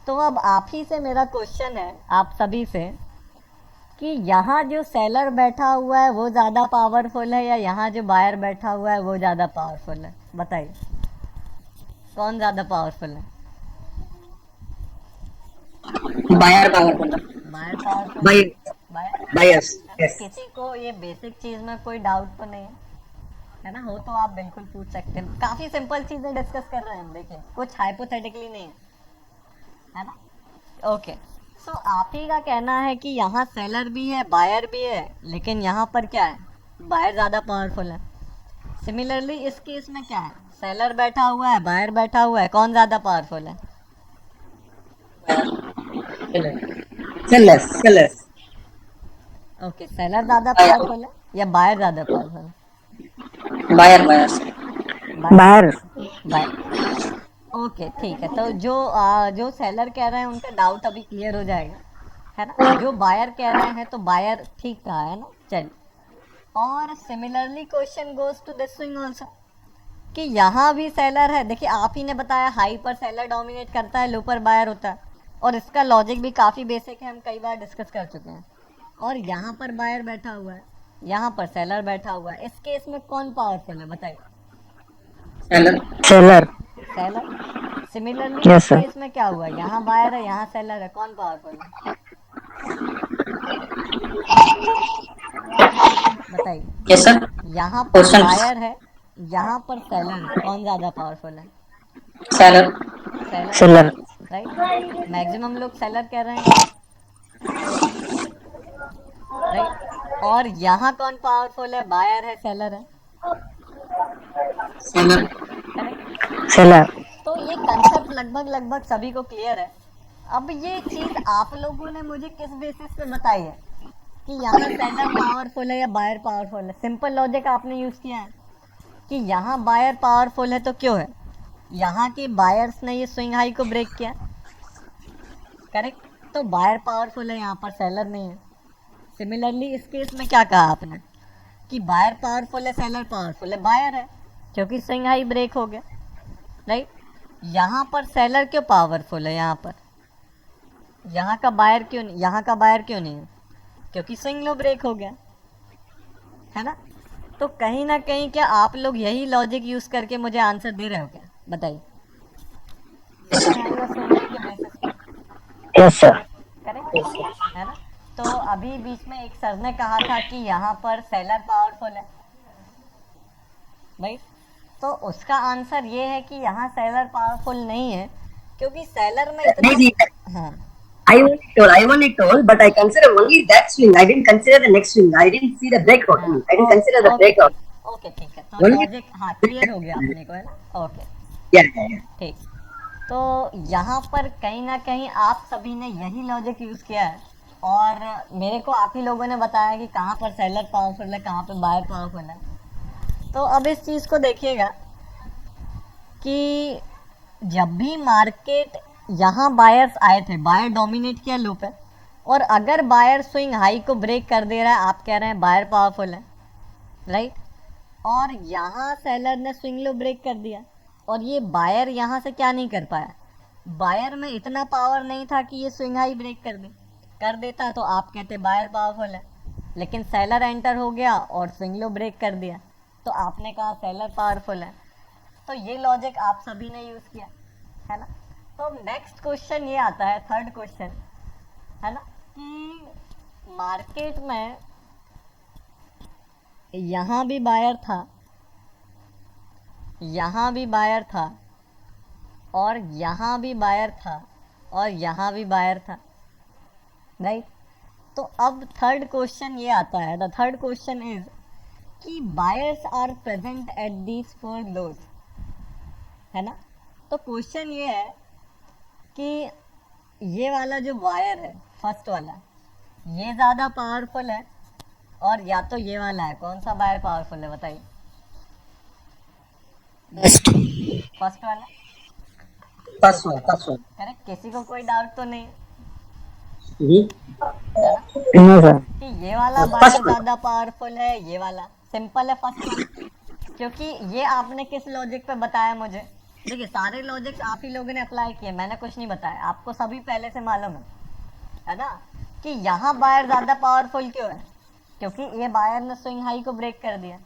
S1: तो अब आप ही से मेरा क्वेश्चन है आप सभी से कि यहाँ जो सेलर बैठा हुआ है वो ज़्यादा पावरफुल है या यहाँ जो बायर बैठा हुआ है वो ज़्यादा पावरफुल है? बताइए कौन ज़्यादा पावरफुल है?
S3: Buyer powerful,
S1: buyer powerful,
S3: buyer,
S1: buyer.
S3: Buyers, yes.
S1: किसी को ये बेसिक चीज़ में कोई डाउट तो नहीं है ना? हो तो आप बिल्कुल पूछ सकते हैं, काफ़ी सिंपल चीज़ें डिस्कस कर रहे हैं हम, देखिए कुछ हाइपोथेटिकली नहीं है ना? ओके, सो आप ही का कहना है कि यहाँ सेलर भी है बायर भी है, लेकिन यहाँ पर क्या है, बायर ज़्यादा पावरफुल है। सिमिलरली इस केस में क्या है, सेलर बैठा हुआ है बायर बैठा हुआ है, कौन ज़्यादा पावरफुल है?
S3: सेलर्स, सेलर्स,
S1: ओके, सेलर ज़्यादा पावरफुल है या बायर ज़्यादा पावरफुल है?
S3: बायर, बायर्स,
S2: बाहर
S1: बायर। ओके ठीक है, तो जो सेलर कह रहे हैं उनका डाउट अभी क्लियर हो जाएगा, है ना? जो बायर कह रहे हैं तो बायर ठीक कहा है ना? चलिए, और similarly question goes to this swing also कि यहाँ भी सेलर है। देखिए आप ही ने बताया हाई पर सेलर डोमिनेट करता है, लो पर बायर होता है, और इसका लॉजिक भी काफ़ी बेसिक है, हम कई बार डिस्कस कर चुके हैं। और यहाँ पर बायर बैठा हुआ है, यहाँ पर सेलर बैठा हुआ है, इस केस में कौन पावरफुल है बताइए?
S3: Seller,
S2: seller.
S1: Seller. Similarly
S2: Yes,
S1: इस
S2: sir.
S1: केस में क्या हुआ, यहाँ बायर है यहाँ सेलर है, कौन पावरफुल है बताइए?
S3: Yes sir.
S1: यहाँ पर
S3: Question.
S1: बायर है यहाँ पर सेलर है, कौन ज़्यादा पावरफुल है?
S3: Seller,
S1: seller,
S2: seller.
S1: Right? Maximum लोग सेलर कह रहे हैं, राइट? और यहाँ कौन पावरफुल है, बायर है सेलर है,
S3: सेलर,
S1: करेक्ट?
S2: सेलर।
S1: तो ये कंसेप्ट लगभग सभी को क्लियर है। अब ये चीज आप लोगों ने मुझे किस बेसिस पे बताई है कि यहाँ सेलर पावरफुल है या बायर पावरफुल है? सिंपल लॉजिक आपने यूज किया है कि यहाँ बायर पावरफुल है तो क्यों है, यहाँ के बायर्स ने ये स्विंग हाई को ब्रेक किया, करेक्ट, तो बायर पावरफुल है, यहाँ पर सेलर नहीं है। सिमिलरली इस केस में क्या कहा आपने कि बायर पावरफुल है, सेलर पावरफुल है, बायर है क्योंकि स्विंग हाई ब्रेक हो गया, राइट। यहाँ पर सेलर क्यों पावरफुल है, यहाँ पर यहाँ का बायर क्यों नहीं, यहाँ का बायर क्यों नहीं है, क्योंकि स्विंग लो ब्रेक हो गया, है ना। तो कहीं ना कहीं क्या आप लोग यही लॉजिक यूज करके मुझे आंसर दे रहे हो क्या, बताइए।
S2: Yes sir.
S1: करेक्ट है ना। तो अभी बीच में एक सर ने कहा था कि यहाँ पर सेलर पावरफुल है भाई, तो उसका आंसर ये है कि यहाँ सेलर पावरफुल नहीं है क्योंकि सेलर में
S3: नहीं जी,
S1: इतना, हाँ
S3: I only told, but I consider only that swing. I didn't consider the next swing. I didn't see the breakout. I didn't consider the breakout.
S1: Okay ठीक है, तो लॉजिक हाँ क्लियर हो गया अपने को, है ना। Okay
S3: Yeah.
S1: ठीक, तो यहाँ पर कहीं ना कहीं आप सभी ने यही लॉजिक यूज किया है और मेरे को आप ही लोगों ने बताया कि कहाँ पर सेलर पावरफुल है, कहाँ पर बायर पावरफुल है। तो अब इस चीज को देखिएगा कि जब भी मार्केट यहाँ बायर्स आए थे, बायर डोमिनेट किया लो पे, और अगर बायर स्विंग हाई को ब्रेक कर दे रहा है, आप कह रहे हैं बायर पावरफुल है, राइट, और यहाँ सेलर ने स्विंग लो ब्रेक कर दिया और ये बायर यहाँ से क्या नहीं कर पाया, बायर में इतना पावर नहीं था कि ये स्विंग हाई ब्रेक कर देता तो आप कहते बायर पावरफुल है, लेकिन सेलर एंटर हो गया और स्विंग लो ब्रेक कर दिया तो आपने कहा सेलर पावरफुल है। तो ये लॉजिक आप सभी ने यूज किया, है ना। तो नेक्स्ट क्वेश्चन ये आता है, थर्ड क्वेश्चन, है ना, कि मार्केट में यहाँ भी बायर था, यहाँ भी बायर था, और यहाँ भी बायर था, और यहाँ भी बायर था, राइट। तो अब थर्ड क्वेश्चन ये आता है, द थर्ड क्वेश्चन इज कि buyers are present at these four lows, है ना। तो क्वेश्चन ये है कि ये वाला जो वायर है, फर्स्ट वाला, ये ज़्यादा पावरफुल है और या तो ये वाला है, कौन सा वायर पावरफुल है बताइए। फर्स्ट वाला,
S3: First one.
S1: करेक्ट, किसी को कोई डाउट तो नहीं है
S2: नो सर।
S1: कि ये वाला वायर ज़्यादा पावरफुल है, ये वाला सिंपल है फर्स्ट वाला, क्योंकि ये आपने किस लॉजिक पे बताया मुझे, देखिए सारे लॉजिक्स आप ही लोगों ने अप्लाई किए, मैंने कुछ नहीं बताया, आपको सभी पहले से मालूम है ना, कि यहाँ बायर ज़्यादा पावरफुल क्यों है, क्योंकि ये बायर ने स्विंग हाई को ब्रेक कर दिया।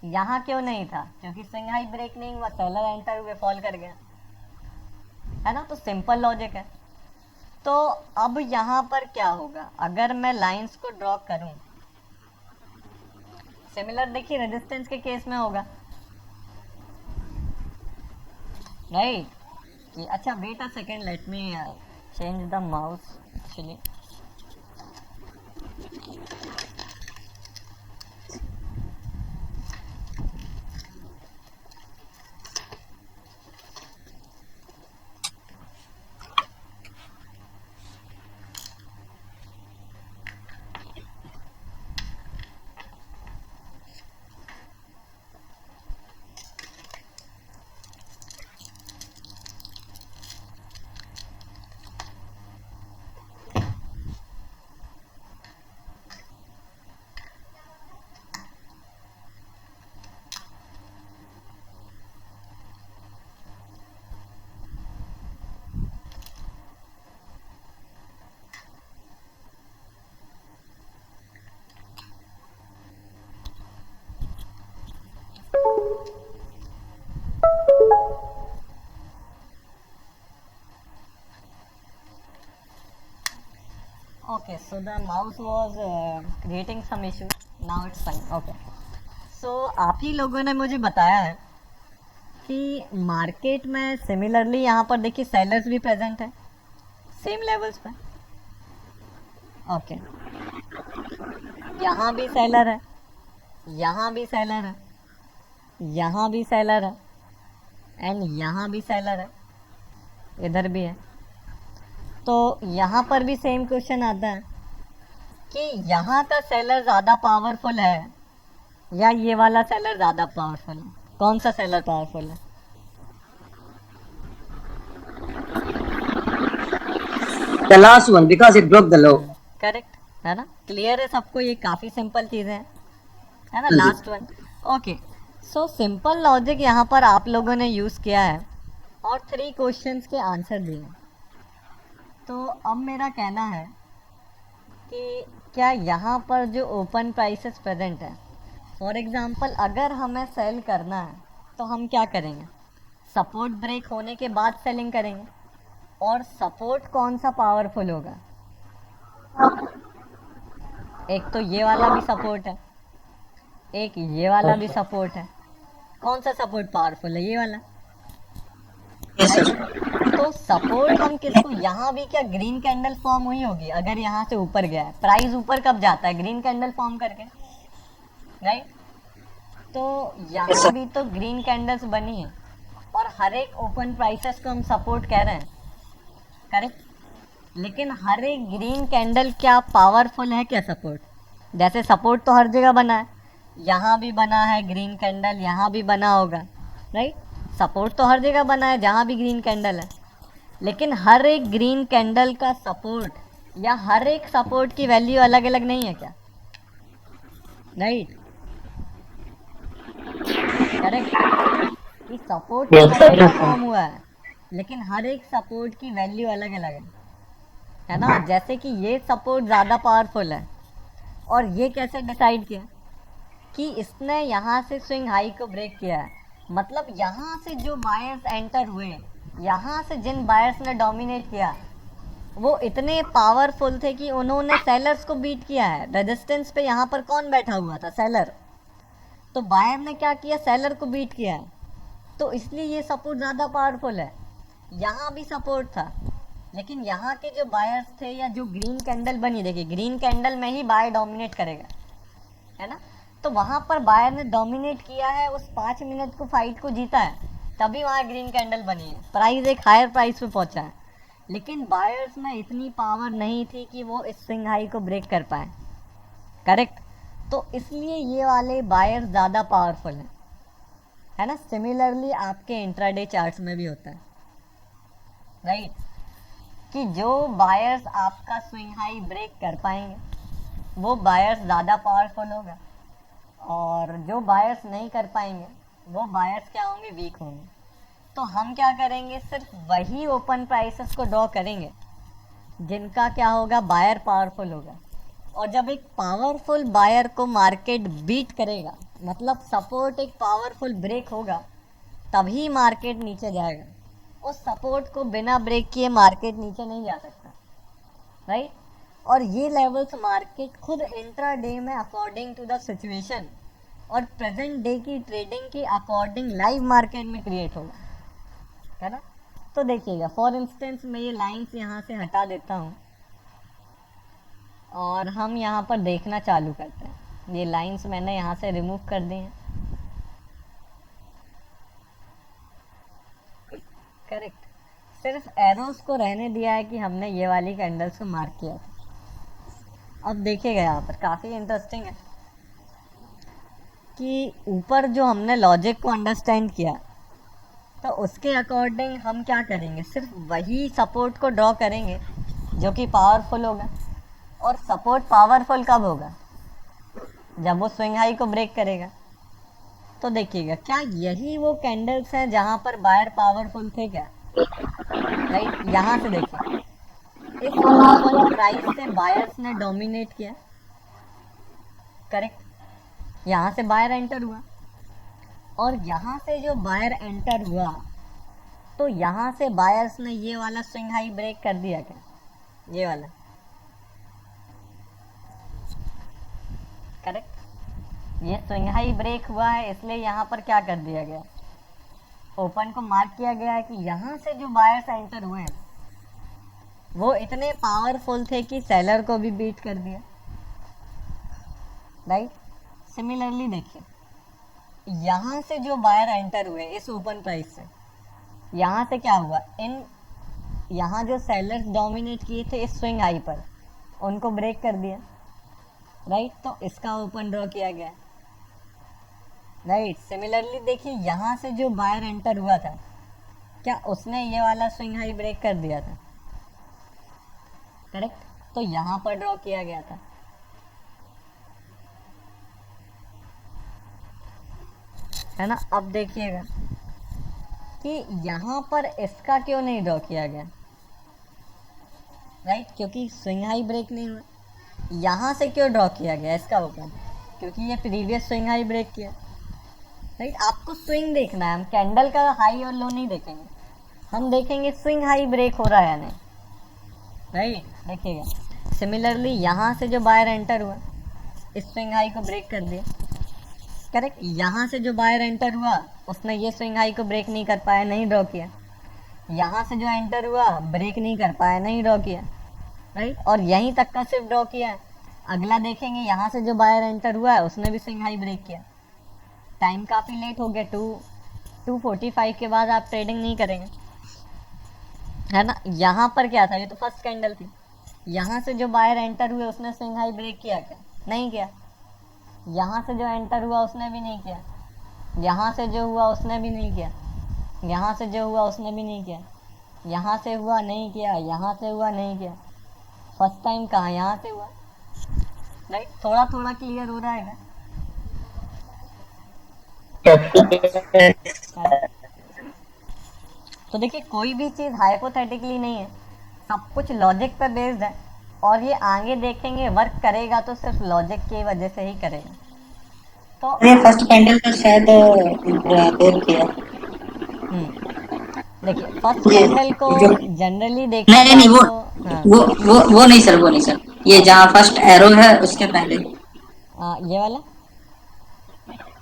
S1: यहाँ क्यों नहीं था, क्योंकि स्विंग हाई ब्रेक नहीं हुआ, सेलर एंटर हुए फॉल कर गया, है ना। तो सिंपल लॉजिक है। तो अब यहाँ पर क्या होगा, अगर मैं लाइंस को ड्रॉ करूँ, सिमिलर देखिए रेजिस्टेंस के केस में होगा, राइट, कि अच्छा wait a second, let me change the mouse actually. Okay, so the mouse was creating some issue. Now it's fine. Okay. So आप ही लोगों ने मुझे बताया है कि मार्केट में सिमिलरली यहाँ पर देखिए सेलर्स भी प्रेजेंट है सेम लेवल्स पे। ओके, यहाँ भी सेलर है, यहाँ भी सेलर है, यहाँ भी सेलर है, एंड यहाँ भी सेलर है, इधर भी है। तो यहाँ पर भी सेम क्वेश्चन आता है कि यहाँ का सेलर ज़्यादा पावरफुल है या ये वाला सेलर ज़्यादा पावरफुल है, कौन सा सेलर पावरफुल है?
S3: The last one because it broke the law.
S1: Correct है ना, क्लियर है सबको, ये काफ़ी सिंपल चीज़ है ना, last one. Okay, so simple logic यहाँ पर आप लोगों ने यूज़ किया है और 3 क्वेश्चंस के आंसर दिए। तो अब मेरा कहना है कि क्या यहाँ पर जो ओपन प्राइसेस प्रेजेंट है, फॉर एग्जांपल अगर हमें सेल करना है तो हम क्या करेंगे? सपोर्ट ब्रेक होने के बाद सेलिंग करेंगे। और सपोर्ट कौन सा पावरफुल होगा? एक तो ये वाला भी सपोर्ट है, एक ये वाला भी सपोर्ट है। कौन सा सपोर्ट पावरफुल है? ये वाला।
S4: Yes, sir.
S1: तो सपोर्ट हम किसको, यहाँ भी क्या ग्रीन कैंडल फॉर्म हुई होगी अगर यहाँ से ऊपर गया है? प्राइस ऊपर कब जाता है? ग्रीन कैंडल फॉर्म करके, राइट? तो यहाँ भी तो ग्रीन कैंडल्स बनी है और हर एक ओपन प्राइसेस को हम सपोर्ट कह रहे हैं, करेक्ट? लेकिन हर एक ग्रीन कैंडल क्या पावरफुल है क्या सपोर्ट? जैसे सपोर्ट तो हर जगह बना है, यहाँ भी बना है ग्रीन कैंडल, यहाँ भी बना होगा, राइट? सपोर्ट तो हर जगह बना है जहाँ भी ग्रीन कैंडल है, लेकिन हर एक ग्रीन कैंडल का सपोर्ट या हर एक सपोर्ट की वैल्यू अलग अलग नहीं है क्या? Right, correct? कि सपोर्ट फॉर्म हुआ है लेकिन हर एक सपोर्ट की वैल्यू अलग अलग है ना? जैसे कि ये सपोर्ट ज़्यादा पावरफुल है और ये कैसे डिसाइड किया कि इसने यहाँ से स्विंग हाई को ब्रेक किया है, मतलब यहाँ से जो बायर्स एंटर हुए, यहाँ से जिन बायर्स ने डोमिनेट किया वो इतने पावरफुल थे कि उन्होंने सेलर्स को बीट किया है। रेजिस्टेंस पे यहाँ पर कौन बैठा हुआ था? सेलर। तो बायर ने क्या किया? सेलर को बीट किया है, तो इसलिए ये सपोर्ट ज़्यादा पावरफुल है। यहाँ भी सपोर्ट था लेकिन यहाँ के जो बायर्स थे या जो ग्रीन कैंडल बनी, देखिए ग्रीन कैंडल में ही बायर डोमिनेट करेगा, है ना? तो वहाँ पर बायर ने डोमिनेट किया है, उस 5 मिनट को फाइट को जीता है, तभी वहाँ ग्रीन कैंडल बनी है, प्राइस एक हायर प्राइस पे पहुँचा है। लेकिन बायर्स में इतनी पावर नहीं थी कि वो इस स्विंग हाई को ब्रेक कर पाए, करेक्ट? तो इसलिए ये वाले बायर्स ज़्यादा पावरफुल हैं, है ना? सिमिलरली आपके इंट्राडे चार्ट्स में भी होता है, राइट? कि जो बायर्स आपका स्विंग हाई ब्रेक कर पाएंगे वो बायर्स ज़्यादा पावरफुल होगा, और जो बायर्स नहीं कर पाएंगे वो बायर्स क्या होंगे? वीक होंगे। तो हम क्या करेंगे? सिर्फ वही ओपन प्राइसेस को ड्रॉ करेंगे जिनका क्या होगा? बायर पावरफुल होगा। और जब एक पावरफुल बायर को मार्केट बीट करेगा, मतलब सपोर्ट एक पावरफुल ब्रेक होगा, तभी मार्केट नीचे जाएगा। उस सपोर्ट को बिना ब्रेक किए मार्केट नीचे नहीं जा सकता, राइट? और ये लेवल्स मार्केट खुद इंट्राडे में अकॉर्डिंग टू द सिचुएशन और प्रेजेंट डे की ट्रेडिंग के अकॉर्डिंग लाइव मार्केट में क्रिएट होगा, है ना? तो देखिएगा, फॉर इंस्टेंस मैं ये लाइंस यहाँ से हटा देता हूँ और हम यहाँ पर देखना चालू करते हैं। ये लाइंस मैंने यहाँ से रिमूव कर दी हैं, करेक्ट? सिर्फ एरोस को रहने दिया है कि हमने ये वाली कैंडल्स को मार्क किया था। अब देखिएगा यहाँ पर काफ़ी इंटरेस्टिंग है कि ऊपर जो हमने लॉजिक को अंडरस्टैंड किया, तो उसके अकॉर्डिंग हम क्या करेंगे? सिर्फ वही सपोर्ट को ड्रॉ करेंगे जो कि पावरफुल होगा। और सपोर्ट पावरफुल कब होगा? जब वो स्विंग हाई को ब्रेक करेगा। तो देखिएगा, क्या यही वो कैंडल्स हैं जहाँ पर बायर पावरफुल थे क्या? राइट, यहाँ से देखिए, इस ओपन प्राइस से बायर्स ने डोमिनेट किया, करेक्ट? यहाँ से बायर एंटर हुआ और यहाँ से जो बायर एंटर हुआ तो यहाँ से बायर्स ने ये वाला स्विंग हाई ब्रेक कर दिया क्या? ये वाला, करेक्ट? ये स्विंग हाई ब्रेक हुआ है, इसलिए यहाँ पर क्या कर दिया गया? ओपन को मार्क किया गया है कि यहाँ से जो बायर्स एंटर हुए हैं वो इतने पावरफुल थे कि सेलर को भी बीट कर दिया, राइट? सिमिलरली देखिए, यहाँ से जो बायर एंटर हुए इस ओपन प्राइस से, यहाँ से क्या हुआ? इन यहाँ जो सेलर्स डोमिनेट किए थे इस स्विंग हाई पर, उनको ब्रेक कर दिया, राइट। तो इसका ओपन ड्रॉ किया गया, राइट। सिमिलरली देखिए यहाँ से जो बायर एंटर हुआ था, क्या उसने ये वाला स्विंग हाई ब्रेक कर दिया था, करेक्ट। तो यहाँ पर ड्रॉ किया गया था, है ना। अब देखिएगा कि यहाँ पर इसका क्यों नहीं ड्रॉ किया गया, राइट, क्योंकि स्विंग हाई ब्रेक नहीं हुआ। यहाँ से क्यों ड्रॉ किया गया इसका ओपन, क्योंकि ये प्रीवियस स्विंग हाई ब्रेक किया, राइट। आपको स्विंग देखना है, हम कैंडल का हाई और लो नहीं देखेंगे, हम देखेंगे स्विंग हाई ब्रेक हो रहा है या नहीं, राइट। देखिएगा सिमिलरली यहाँ से जो बायर एंटर हुआ इस स्विंग हाई को ब्रेक कर दिया, करेक्ट। यहाँ से जो बायर एंटर हुआ उसने ये स्विंग हाई को ब्रेक नहीं कर पाया, नहीं ड्रॉ किया। यहाँ से जो एंटर हुआ ब्रेक नहीं कर पाया, नहीं ड्रॉ किया, राइट। और यहीं तक का सिर्फ ड्रॉ किया है। अगला देखेंगे यहाँ से जो बायर एंटर हुआ है उसने भी स्विंग हाई ब्रेक किया। टाइम काफ़ी लेट हो गया, 2:45 के बाद आप ट्रेडिंग नहीं करेंगे, है ना। यहाँ पर क्या था, ये तो फर्स्ट कैंडल थी। यहाँ से जो बायर एंटर हुए उसने स्विंग हाई ब्रेक किया क्या, नहीं किया। यहाँ से जो एंटर हुआ उसने भी नहीं किया, यहाँ से जो हुआ उसने भी नहीं किया, यहाँ से जो हुआ उसने भी नहीं किया, यहाँ से हुआ नहीं किया, यहाँ से हुआ नहीं किया। फर्स्ट टाइम कहाँ, यहाँ से हुआ, राइट। थोड़ा थोड़ा क्लियर हो रहा है ना। तो देखिए कोई भी चीज़ हाइपोथेटिकली नहीं है, सब कुछ लॉजिक पर बेस्ड है, और ये आगे देखेंगे वर्क करेगा तो सिर्फ लॉजिक की वजह से ही करेगा। तो
S4: ये फर्स्ट कैंडल का शायद ब्रेक किया।
S1: देखिए फर्स्ट
S4: ये
S1: कैंडल को
S4: जो
S1: जनरली देखा
S4: नहीं
S1: जाए
S4: नहीं वो
S1: तो हाँ,
S4: वो नहीं सर, वो नहीं सर, ये जहाँ फर्स्ट एरो है उसके पहले
S1: ये वाला,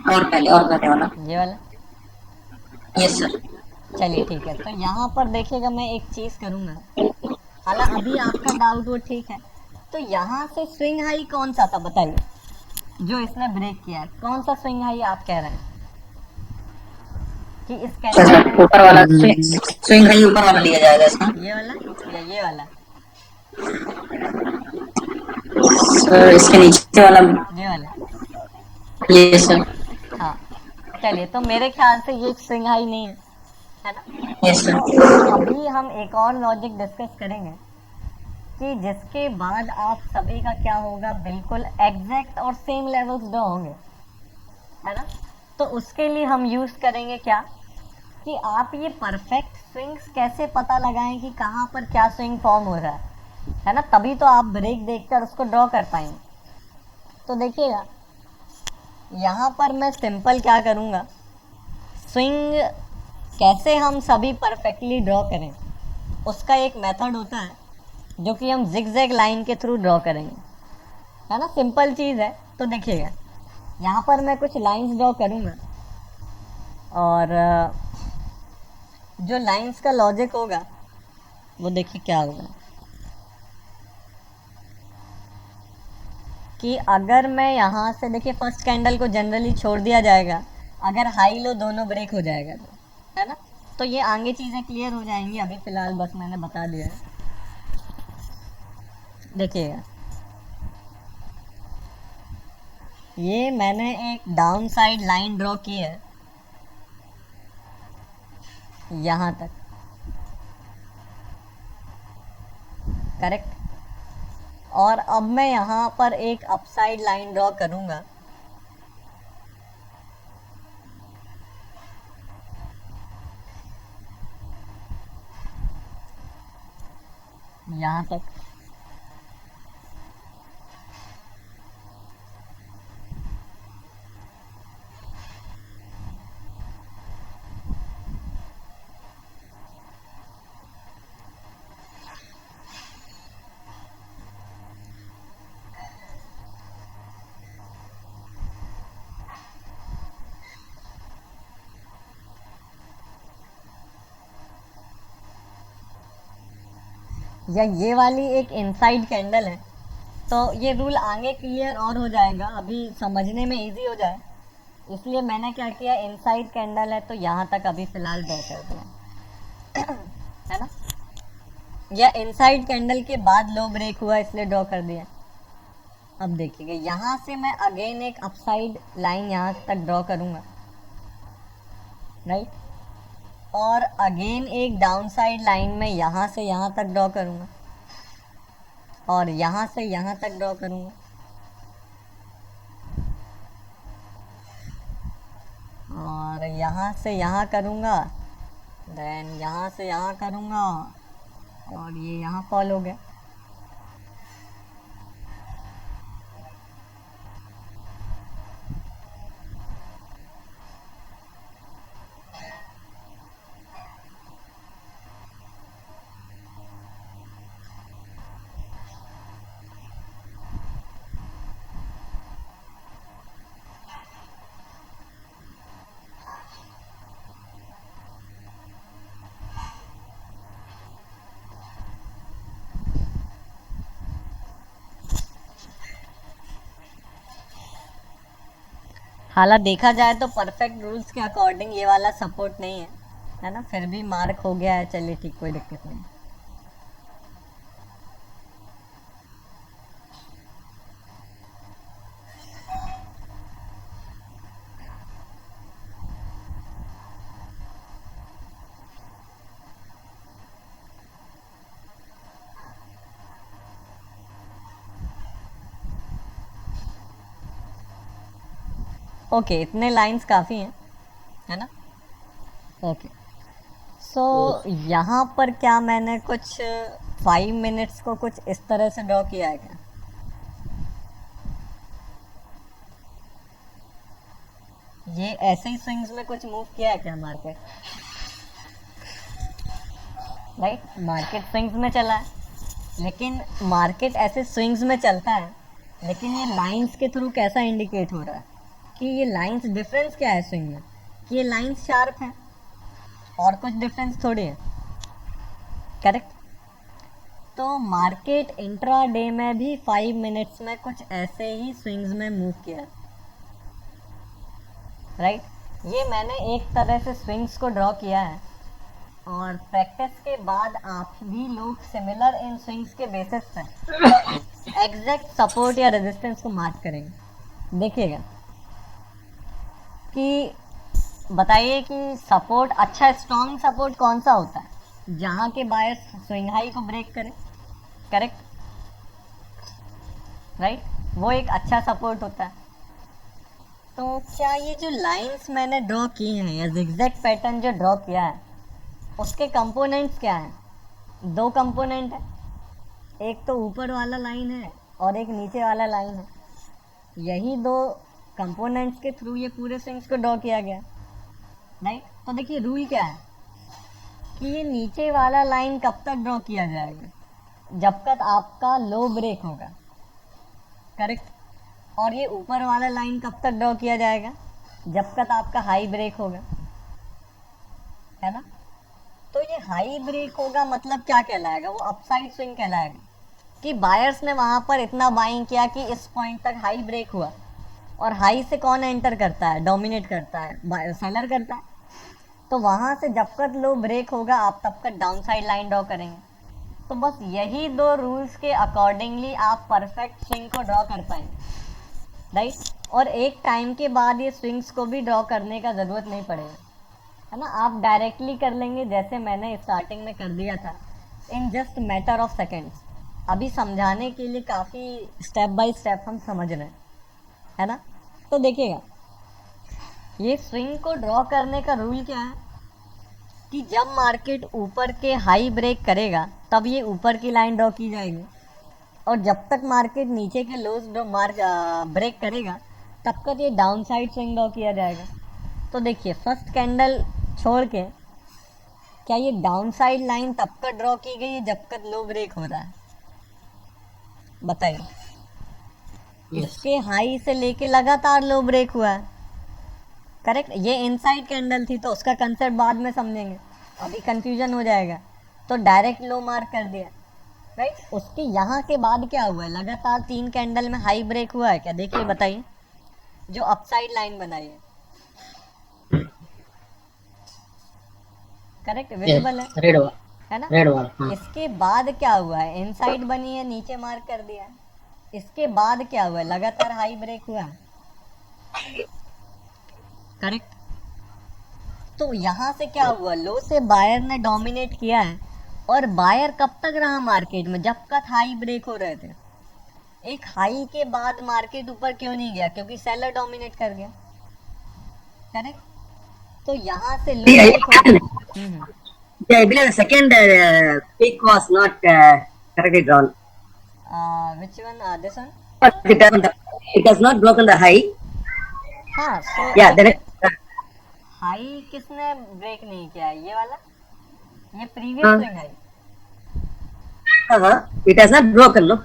S4: और पहले वाला।
S1: ये वाला,
S4: यस सर।
S1: चलिए ठीक है। तो यहाँ पर देखिएगा मैं एक चीज़ करूँगा, हालांकि अभी आपका डाउट वो ठीक है। तो यहाँ से स्विंग हाई कौन सा था बताइए, जो इसने ब्रेक किया है, कौन सा स्विंग हाई आप कह रहे हैं कि इस कैंडल में,
S4: ऊपर वाला स्विंग हाई ऊपर वाला लिया जाएगा इसका,
S1: ये वाला या ये वाला,
S4: सर इसके नीचे वाला,
S1: ये वाला,
S4: ये सर।
S1: हाँ। चलिए तो मेरे ख्याल से ये स्विंग हाई नहीं है ना।
S4: Yes sir.
S1: तो अभी हम एक और लॉजिक डिस्कस करेंगे कि जिसके बाद आप सभी का क्या होगा, बिल्कुल एग्जैक्ट और सेम लेवल्स ड्रॉ होंगे, है ना। तो उसके लिए हम यूज़ करेंगे क्या, कि आप ये परफेक्ट स्विंग्स कैसे पता लगाएं कि कहाँ पर क्या स्विंग फॉर्म हो रहा है ना। तभी तो आप ब्रेक देखकर उसको ड्रॉ कर पाएंगे। तो देखिएगा यहाँ पर मैं सिंपल क्या करूँगा, स्विंग कैसे हम सभी परफेक्टली ड्रॉ करें उसका एक मेथड होता है जो कि हम जिगजैग लाइन के थ्रू ड्रॉ करेंगे, है ना। सिंपल चीज़ है। तो देखिएगा यहाँ पर मैं कुछ लाइंस ड्रॉ करूँगा, और जो लाइंस का लॉजिक होगा वो देखिए क्या होगा कि अगर मैं यहाँ से, देखिए फर्स्ट कैंडल को जनरली छोड़ दिया जाएगा अगर हाई लो दोनों ब्रेक हो जाएगा तो, है ना। तो ये आगे चीज़ें क्लियर हो जाएंगी, अभी फ़िलहाल बस मैंने बता दिया है। देखिएगा ये मैंने एक डाउन साइड लाइन ड्रॉ की है यहाँ तक, करेक्ट। और अब मैं यहाँ पर एक अपसाइड लाइन ड्रॉ करूँगा, यहाँ तक। या ये वाली एक इनसाइड कैंडल है, तो ये रूल आगे क्लियर और हो जाएगा, अभी समझने में इजी हो जाए इसलिए मैंने क्या किया, इनसाइड कैंडल है तो यहाँ तक अभी फ़िलहाल ड्रॉ कर दिया, है ना। या इनसाइड कैंडल के बाद लो ब्रेक हुआ इसलिए ड्रॉ कर दिया। अब देखिएगा यहाँ से मैं अगेन एक अपसाइड लाइन यहाँ तक ड्रॉ करूँगा, राइट, और अगेन एक डाउन साइड लाइन में यहाँ से यहाँ तक ड्रॉ करूँगा और यहाँ से यहाँ तक ड्रॉ करूँगा, और यहाँ से यहाँ करूँगा, देन यहाँ से यहाँ करूँगा, और ये यहाँ फॉल हो गया। हालांकि देखा जाए तो परफेक्ट रूल्स के अकॉर्डिंग ये वाला सपोर्ट नहीं है ना, फिर भी मार्क हो गया है, चलिए ठीक, कोई दिक्कत नहीं। ओके, इतने लाइंस काफ़ी हैं, है ना। ओके, सो यहाँ पर क्या मैंने कुछ 5 मिनट्स को कुछ इस तरह से ड्रॉ किया है क्या? ये ऐसे ही स्विंग्स में कुछ मूव किया है क्या मार्केट? राइट, मार्केट स्विंग्स में चला है, लेकिन मार्केट ऐसे स्विंग्स में चलता है, लेकिन ये लाइंस के थ्रू कैसा इंडिकेट हो रहा है कि ये लाइंस, डिफरेंस क्या है स्विंग में, कि ये लाइंस शार्प हैं और कुछ डिफरेंस थोड़ी है, करेक्ट। तो मार्केट इंट्रा डे में भी 5 मिनट्स में कुछ ऐसे ही स्विंग्स में मूव किया, राइट। ये मैंने एक तरह से स्विंग्स को ड्रॉ किया है, और प्रैक्टिस के बाद आप भी लोग सिमिलर इन स्विंग्स के बेसिस पे एग्जैक्ट सपोर्ट या रेजिस्टेंस को मार्क करेंगे। देखिएगा कि बताइए कि सपोर्ट, अच्छा स्ट्रॉन्ग सपोर्ट कौन सा होता है, जहाँ के बायर्स स्विंग हाई को ब्रेक करें, करेक्ट, राइट, वो एक अच्छा सपोर्ट होता है। तो क्या ये जो लाइंस मैंने ड्रॉ की हैं या जिगजैग पैटर्न जो ड्रॉ किया है, उसके कंपोनेंट्स क्या हैं? 2 कंपोनेंट है, एक तो ऊपर वाला लाइन है और एक नीचे वाला लाइन है। यही 2 कंपोनेंट्स के थ्रू ये पूरे स्विंग्स को ड्रॉ किया गया, राइट। तो देखिए रूल क्या है कि ये नीचे वाला लाइन कब तक ड्रॉ किया जाएगा, जब तक आपका लो ब्रेक होगा, करेक्ट, और ये ऊपर वाला लाइन कब तक ड्रॉ किया जाएगा, जब तक आपका हाई ब्रेक होगा, है ना। तो ये हाई ब्रेक होगा मतलब क्या कहलाएगा, वो अपसाइड स्विंग कहलाएगा, कि बायर्स ने वहाँ पर इतना बाइंग किया कि इस पॉइंट तक हाई ब्रेक हुआ, और हाई से कौन एंटर करता है, डोमिनेट करता है, सेलर करता है। तो वहाँ से जब तक लो ब्रेक होगा आप तब तक डाउन साइड लाइन ड्रॉ करेंगे। तो बस यही 2 रूल्स के अकॉर्डिंगली आप परफेक्ट स्विंग को ड्रॉ कर पाएंगे, राइट। और एक टाइम के बाद ये स्विंग्स को भी ड्रॉ करने का ज़रूरत नहीं पड़ेगा, है ना, आप डायरेक्टली कर लेंगे जैसे मैंने स्टार्टिंग में कर दिया था, in just matter of seconds. अभी समझाने के लिए काफ़ी स्टेप बाय स्टेप हम समझ रहे हैं, है ना। तो देखिएगा ये स्विंग को ड्रॉ करने का रूल क्या है कि जब मार्केट ऊपर के हाई ब्रेक करेगा तब ये ऊपर की लाइन ड्रॉ की जाएगी, और जब तक मार्केट नीचे के लोज ब्रेक करेगा तब तक ये डाउन साइड स्विंग ड्रॉ किया जाएगा। तो देखिए फर्स्ट कैंडल छोड़ के क्या ये डाउन साइड लाइन तब तक ड्रॉ की गई है जब तक लो ब्रेक हो रहा है, बताइए। इसके हाई से लेके लगातार लो ब्रेक हुआ है, करेक्ट। ये इनसाइड कैंडल थी तो उसका कंसेप्ट बाद में समझेंगे, अभी कंफ्यूजन हो जाएगा। तो डायरेक्ट लो मार्क कर दिया, राइट। उसके यहाँ के बाद क्या हुआ है, लगातार 3 कैंडल में हाई ब्रेक हुआ है क्या, देखिए बताइए, जो अपसाइड लाइन बनाई है, करेक्ट, विजिबल है है ना।
S2: रेड वाला, हाँ।
S1: इसके बाद क्या हुआ है, इनसाइड बनी है, नीचे मार्क कर दिया है। इसके बाद क्या हुआ है, लगातार हाई ब्रेक हुआ है, करेक्ट। तो यहाँ से क्या हुआ, लो से बायर ने डोमिनेट किया है, और बायर कब तक रहा मार्केट में, जब तक हाई ब्रेक हो रहे थे। एक हाई के बाद मार्केट ऊपर क्यों नहीं गया, क्योंकि सेलर डोमिनेट कर गया, करेक्ट। तो यहाँ से लो
S3: Yeah,
S1: ब्रेक हो गया।
S3: yeah, I believe the second peak was not correctly drawn.
S1: Which one, this one.
S3: It has not broken the high.
S1: हाँ, so
S3: Yeah, then
S1: हाई किसने ब्रेक नहीं किया है, ये वाला, ये previous swing high.
S3: it has not broken, no?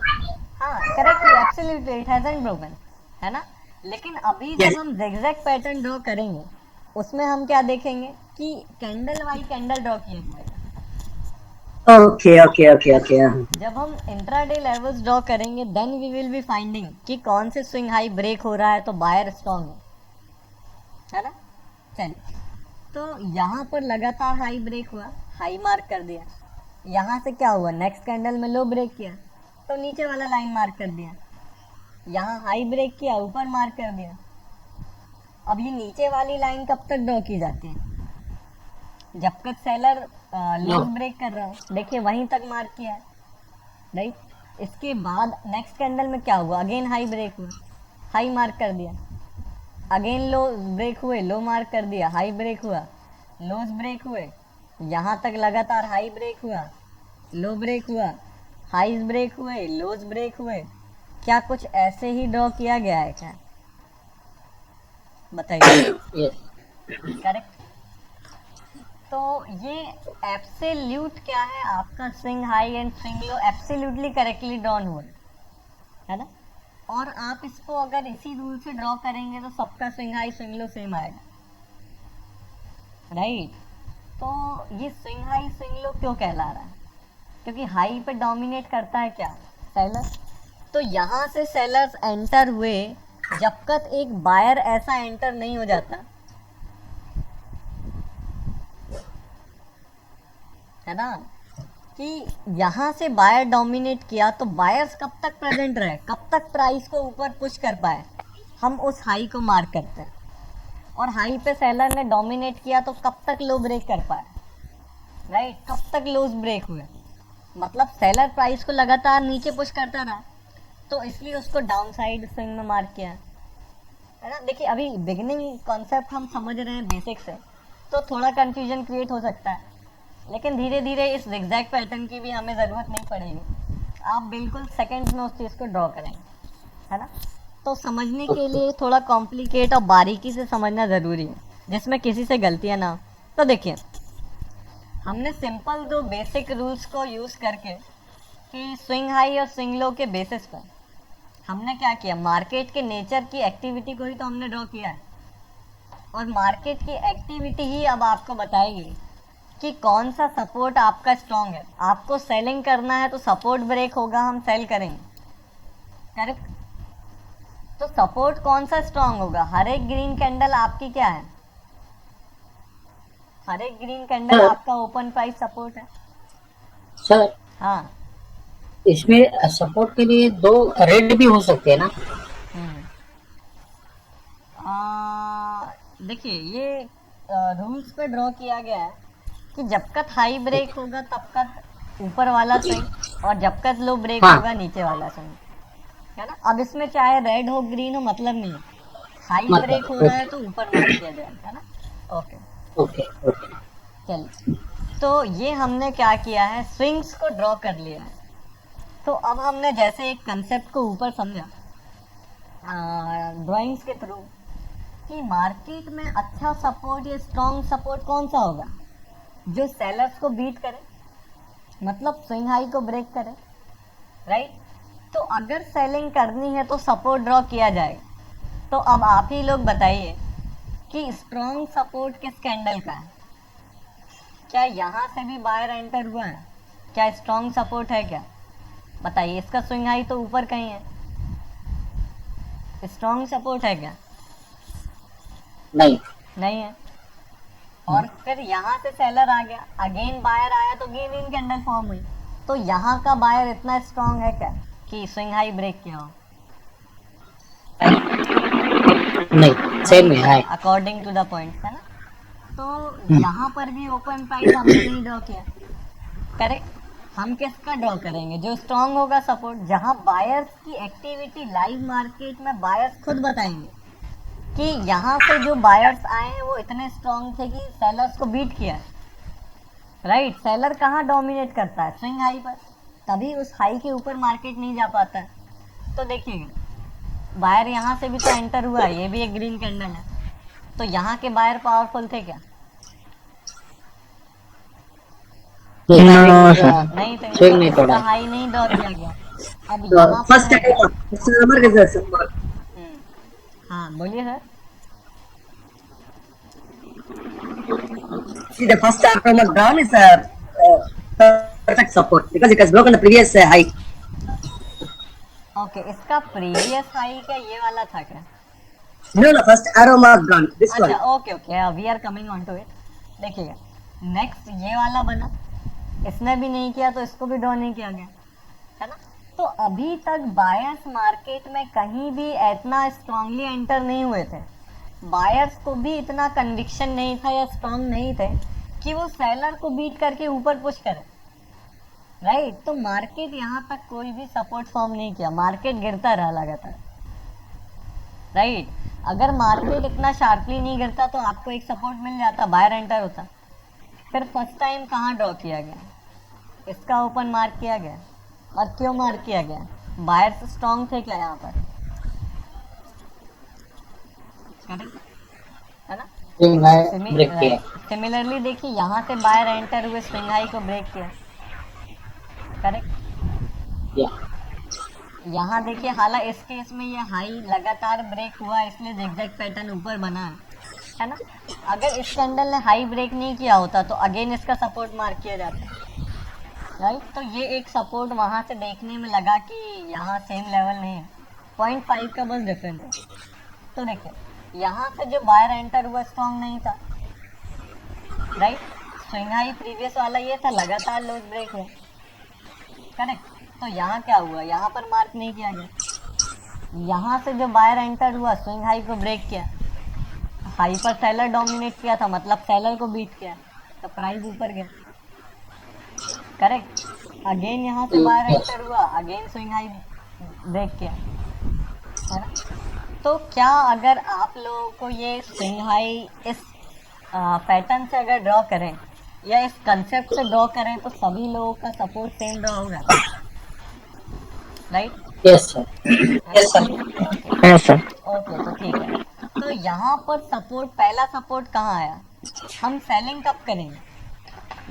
S1: हाँ correctly, absolutely, it hasn't broken, है ना। लेकिन अभी
S3: Yes.
S1: जब हम zigzag पैटर्न ड्रॉ करेंगे, उसमें हम क्या देखेंगे कि कैंडल बाई कैंडल ड्रॉ किया जाएगा।
S3: Okay.
S1: जब हम इंट्राडे लेवल्स ड्रॉ करेंगे, then we will be finding कि कौन से स्विंग हाई ब्रेक हो रहा है तो बायर स्ट्रॉन्ग है ना। चलिए, तो यहाँ पर लगातार हाई ब्रेक हुआ, हाई मार्क कर दिया। यहाँ से क्या हुआ, नेक्स्ट कैंडल में लो ब्रेक किया तो नीचे वाला लाइन मार्क कर दिया। यहाँ हाई ब्रेक किया, ऊपर मार्क कर दिया। अब ये नीचे वाली लाइन कब तक ड्रॉ की जाती है, जब तक सेलर लो ब्रेक कर रहा है। देखिए वहीं तक मार्क किया है, राइट। इसके बाद नेक्स्ट कैंडल में क्या हुआ, अगेन हाई ब्रेक हुआ, हाई मार्क कर दिया। अगेन लो ब्रेक हुए, लो मार्क कर दिया, हाई ब्रेक हुआ, लोज ब्रेक हुए। यहाँ तक लगातार हाई ब्रेक हुआ, लो ब्रेक हुआ, हाईज ब्रेक हुए, लोज ब्रेक हुए। क्या कुछ ऐसे ही ड्रॉ किया गया है क्या, बताइए। करेक्ट। तो ये एब्सोल्यूट क्या है, आपका swing high and swing low absolutely correctly drawn हुआ है ना। और आप इसको अगर इसी रूल से ड्रॉ करेंगे तो सबका swing high swing low same आएगा, राइट। तो ये स्विंग हाई स्विंग लो क्यों कहला रहा है, क्योंकि हाई पे डोमिनेट करता है क्या, सेलर। तो यहाँ से सेलर्स एंटर हुए जब तक एक बायर ऐसा एंटर नहीं हो जाता, है ना, कि यहाँ से बायर डोमिनेट किया तो बायर्स कब तक प्रेजेंट रहे, कब तक प्राइस को ऊपर पुश कर पाए, हम उस हाई को मार्क करते हैं। और हाई पे सेलर ने डोमिनेट किया तो कब तक लो ब्रेक कर पाए, राइट, कब तक लोज ब्रेक हुए। मतलब सेलर प्राइस को लगातार नीचे पुश करता रहा, तो इसलिए उसको डाउन साइड स्विंग में मार्क किया, है ना। देखिए अभी बिगिनिंग कॉन्सेप्ट हम समझ रहे हैं बेसिक से, तो थोड़ा कंफ्यूजन क्रिएट हो सकता है, लेकिन धीरे धीरे इस zigzag पैटर्न की भी हमें ज़रूरत नहीं पड़ेगी। आप बिल्कुल सेकंड्स में उस चीज़ को ड्रॉ करेंगे, है ना। तो समझने के लिए थोड़ा कॉम्प्लिकेट और बारीकी से समझना ज़रूरी है, जिसमें किसी से गलतियाँ ना हो। तो देखिए, हमने सिंपल दो बेसिक रूल्स को यूज़ करके कि स्विंग हाई और स्विंग लो के बेसिस पर हमने क्या किया, मार्केट के नेचर की एक्टिविटी को ही तो हमने ड्रॉ किया है। और मार्केट की एक्टिविटी ही अब आपको बताएगी कि कौन सा सपोर्ट आपका स्ट्रॉन्ग है। आपको सेलिंग करना है तो सपोर्ट ब्रेक होगा, हम सेल करेंगे, करेक्ट। तो सपोर्ट कौन सा स्ट्रॉन्ग होगा, हर एक ग्रीन कैंडल आपकी क्या है, हर एक ग्रीन कैंडल आपका ओपन प्राइस सपोर्ट है
S2: सर।
S1: हाँ,
S2: इसमें सपोर्ट के लिए दो रेड भी हो सकते हैं ना।
S1: देखिए ये रूल्स पे ड्रॉ किया गया है कि जब तक हाई ब्रेक होगा तब तक ऊपर वाला स्विंग, और जब तक लो ब्रेक होगा नीचे वाला स्विंग, है ना। अब इसमें चाहे रेड हो ग्रीन हो मतलब नहीं है, हाई ब्रेक हो रहा है तो ऊपर मार्क किया जाएगा, है ना। ओके, चलिए, तो ये हमने क्या किया है, स्विंग्स को ड्रॉ कर लिया है। तो अब हमने जैसे एक कंसेप्ट को ऊपर समझा ड्राइंग्स के थ्रू कि मार्केट में अच्छा सपोर्ट या स्ट्रॉन्ग सपोर्ट कौन सा होगा, जो सेलर्स को बीट करे, मतलब स्विंग हाई को ब्रेक करे, राइट। तो अगर सेलिंग करनी है तो सपोर्ट ड्रॉ किया जाएगा। तो अब आप ही लोग बताइए कि स्ट्रॉन्ग सपोर्ट किस कैंडल का है, क्या यहाँ से भी बायर एंटर हुआ है, क्या स्ट्रॉन्ग सपोर्ट है क्या, बताइए। इसका स्विंग हाई तो ऊपर कहीं है, स्ट्रॉन्ग सपोर्ट है क्या,
S2: नहीं
S1: नहीं है। और फिर यहाँ से सेलर आ गया, अगेन बायर आया तो गेन इन कैंडल फॉर्म हुई। तो यहाँ का बायर इतना स्ट्रांग है क्या कि स्विंग हाई ब्रेक किया हो?
S2: नहीं, सेम है।
S1: अकॉर्डिंग टू द पॉइंट, है ना? तो यहाँ पर भी ओपन प्राइस हमने नहीं ड्रॉ किया, करेक्ट। हम किसका ड्रॉ करेंगे? जो स्ट्रांग होगा सपोर्ट, जहाँ बायर्स की एक्टिविटी लाइव मार्केट में बायर्स खुद बताएंगे कि यहाँ से जो बायर्स आए हैं वो इतने स्ट्रांग थे कि सेलर्स को बीट किया है, राइट। सेलर कहाँ डोमिनेट करता है? स्विंग हाई पर, तभी उस हाई के ऊपर मार्केट नहीं जा पाता है। तो देखिएगा बायर यहाँ से भी तो एंटर हुआ है, ये भी एक ग्रीन कैंडल है, तो यहाँ के बायर पावरफुल थे क्या? नहीं थे,
S2: स्विंग नहीं
S1: तो
S2: तोड़ा।
S1: हाई नहीं ड्रॉ किया गया। अब यहाँ
S3: First
S1: पर
S3: arrow, number is the symbol.
S1: हाँ बोलिए sir.
S3: See, the first arrow was down is a perfect support because it has broken the previous high.
S1: Okay, इसका प्रीवियस हाई क्या ये वाला था क्या?
S3: No, no, first arrow was down. This one.
S1: अच्छा okay okay, we are coming on to it. देखिएगा नेक्स्ट ये वाला बना, इसने भी नहीं किया तो इसको भी ड्रॉ नहीं किया गया, है ना? तो अभी तक बायर्स मार्केट में कहीं भी इतना स्ट्रांगली एंटर नहीं हुए थे, बायर्स को भी इतना कन्विक्शन नहीं था या स्ट्रांग नहीं थे कि वो सेलर को बीट करके ऊपर पुश करे, राइट। तो मार्केट यहाँ तक कोई भी सपोर्ट फॉर्म नहीं किया, मार्केट गिरता रहा लगातार, राइट। अगर मार्केट इतना शार्पली नहीं गिरता तो आपको एक सपोर्ट मिल जाता, बायर एंटर होता। फिर फर्स्ट टाइम कहाँ ड्रॉ किया गया? इसका ओपन मार्क किया गया, और क्यों मार्क किया गया? बायर्स स्ट्रांग थे क्या यहाँ पर? है ना? सिमिलरली देखिए यहाँ से बायर एंटर हुए, स्विंग हाई को ब्रेक किया, करेक्ट। यहाँ देखिए हालांकि इस केस में ये हाई लगातार ब्रेक हुआ इसलिए जिगजैग पैटर्न ऊपर बना है ना। अगर इस कैंडल ने हाई ब्रेक नहीं किया होता तो अगेन इसका सपोर्ट मार्क किया जाता, राइट। तो ये एक सपोर्ट वहाँ से देखने में लगा कि यहाँ सेम लेवल नहीं है, 0.5 का बस डिफरेंस है। तो देखिए यहाँ से जो बायर एंटर हुआ स्ट्रॉन्ग नहीं था, राइट। स्विंग हाई प्रीवियस वाला ये था, लगातार लोज ब्रेक हुआ, करेक्ट। तो यहाँ क्या हुआ? यहाँ पर मार्क नहीं किया गया। यहाँ से जो बायर एंटर हुआ स्विंग हाई को ब्रेक किया, हाई पर सेलर डोमिनेट किया था, मतलब सेलर को बीट किया, तो प्राइस ऊपर गया, करेक्ट। अगेन यहाँ से बायर एंटर हुआ, अगेन स्विंग हाई ब्रेक किया, है ना। तो क्या अगर आप लोगों को ये स्विंग हाई इस पैटर्न से अगर ड्रॉ करें या इस कंसेप्ट से ड्रॉ करें तो सभी लोगों का सपोर्ट सेम ड्रॉ होगा, right?
S2: Yes sir,
S4: yes sir,
S2: yes sir.
S1: Okay, तो ठीक है। तो यहाँ पर सपोर्ट, पहला सपोर्ट कहाँ आया? हम सेलिंग कब करेंगे?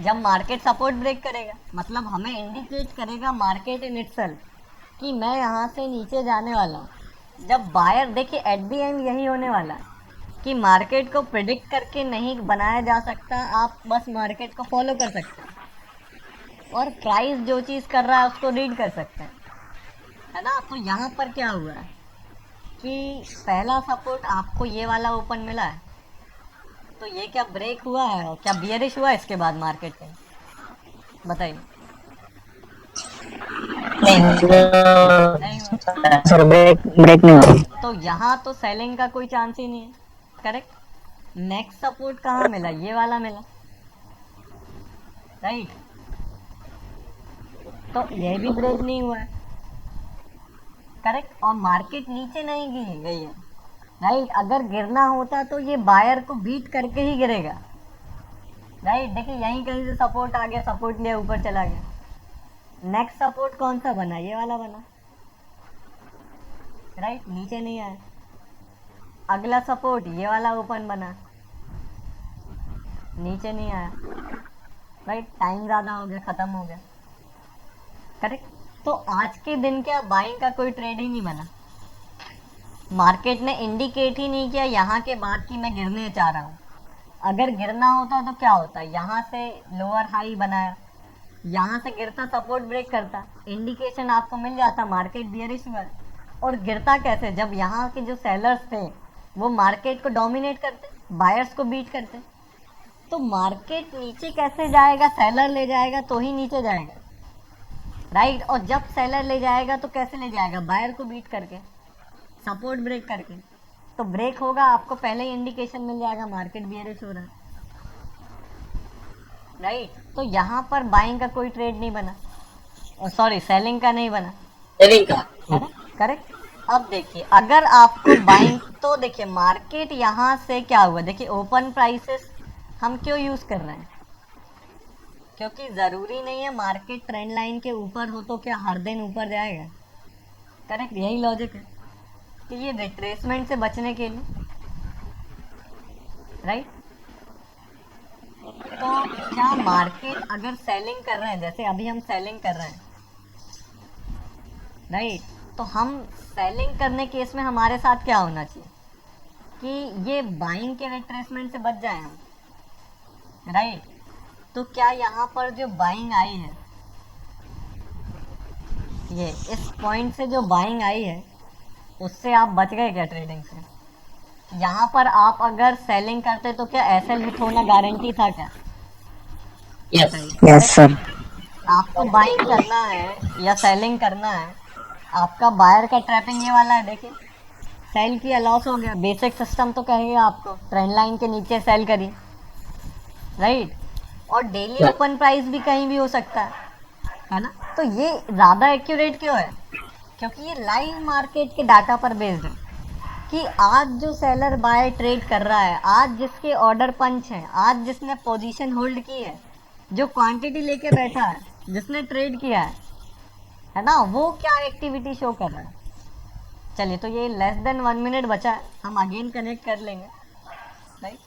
S1: जब मार्केट सपोर्ट ब्रेक करेगा, मतलब हमें इंडिकेट करेगा मार्केट इन इटसेल्फ कि मैं यहाँ से नीचे जाने वाला हूँ। जब बायर, देखिए एट द एंड यही होने वाला है कि मार्केट को प्रिडिक्ट करके नहीं बनाया जा सकता, आप बस मार्केट को फॉलो कर सकते हैं और प्राइस जो चीज़ कर रहा है उसको रीड कर सकते हैं, है ना। तो यहाँ पर क्या हुआ है कि पहला सपोर्ट आपको ये वाला ओपन मिला है, तो ये क्या ब्रेक हुआ है और क्या बियरिश हुआ है इसके बाद मार्केट में? बताइए। नहीं हुआ।
S2: सर ब्रेक नहीं हुआ।
S1: तो यहाँ तो सेलिंग का कोई चांस ही नहीं है, करेक्ट। नेक्स्ट सपोर्ट कहाँ मिला? ये वाला मिला, राइट। तो ये भी ब्रेक नहीं हुआ है, करेक्ट। और मार्केट नीचे नहीं गई है, राइट। अगर गिरना होता तो ये बायर को बीट करके ही गिरेगा, राइट। देखिए यहीं कहीं से सपोर्ट आ गया, सपोर्ट लिया, ऊपर चला गया। नेक्स्ट सपोर्ट कौन सा बना? ये वाला बना, राइट, नीचे नहीं आया। अगला सपोर्ट ये वाला ओपन बना, नीचे नहीं आया, राइट। टाइम ज़्यादा हो गया, ख़त्म हो गया, करेक्ट। तो आज के दिन क्या बाइंग का कोई ट्रेड ही नहीं बना, मार्केट ने इंडिकेट ही नहीं किया यहाँ के बाद कि मैं गिरने चाह रहा हूँ। अगर गिरना होता तो क्या होता? यहाँ से लोअर हाई बनाया, यहाँ से गिरता, सपोर्ट ब्रेक करता, इंडिकेशन आपको मिल जाता मार्केट बियरिश हुआ है। और गिरता कैसे? जब यहाँ के जो सेलर्स थे वो मार्केट को डोमिनेट करते, बायर्स को बीट करते, तो मार्केट नीचे कैसे जाएगा? सेलर ले जाएगा तो ही नीचे जाएगा, राइट। और जब सेलर ले जाएगा तो कैसे ले जाएगा? बायर को बीट करके, सपोर्ट ब्रेक करके। तो ब्रेक होगा, आपको पहले ही इंडिकेशन मिल जाएगा मार्केट बियरिश हो रहा है, राइट। तो यहाँ पर बाइंग का कोई ट्रेड नहीं बना, और सॉरी सेलिंग का नहीं बना,
S3: सेलिंग का।
S1: करेक्ट। अब देखिए अगर आपको बाइंग, तो देखिए मार्केट यहाँ से क्या हुआ, देखिए ओपन प्राइसेस हम क्यों यूज कर रहे हैं? क्योंकि जरूरी नहीं है मार्केट ट्रेंड लाइन के ऊपर हो तो क्या हर दिन ऊपर जाएगा, करेक्ट। यही लॉजिक है कि ये रिट्रेसमेंट से बचने के लिए, राइट। तो क्या मार्केट अगर सेलिंग कर रहे हैं, जैसे अभी हम सेलिंग कर रहे हैं, राइट, तो हम सेलिंग करने केस में हमारे साथ क्या होना चाहिए कि ये बाइंग के रिट्रेसमेंट से बच जाए हम, राइट। तो क्या यहाँ पर जो बाइंग आई है, ये इस पॉइंट से जो बाइंग आई है उससे आप बच गए क्या ट्रेडिंग से? यहाँ पर आप अगर सेलिंग करते तो क्या एसएल हिट होना गारंटी था क्या?
S3: Yes
S2: yes sir.
S1: आपको बाइंग करना है या सेलिंग करना है, आपका बायर का ट्रैपिंग ये वाला है, देखिए सेल किया लॉस हो गया, बेसिक सिस्टम तो कहेगा आपको ट्रेंड लाइन के नीचे सेल करिए, राइट। और डेली ओपन प्राइस भी कहीं भी हो सकता है ना। तो ये ज़्यादा एक्यूरेट क्यों है? क्योंकि ये लाइव मार्केट के डाटा पर बेस्ड है कि आज जो सेलर बाय ट्रेड कर रहा है, आज जिसके ऑर्डर पंच है, आज जिसने पोजीशन होल्ड की है, जो क्वांटिटी लेके बैठा है, जिसने ट्रेड किया है ना, वो क्या एक्टिविटी शो कर रहा है। चलिए, तो ये लेस देन 1 मिनट बचा है, हम अगेन कनेक्ट कर लेंगे, राइट।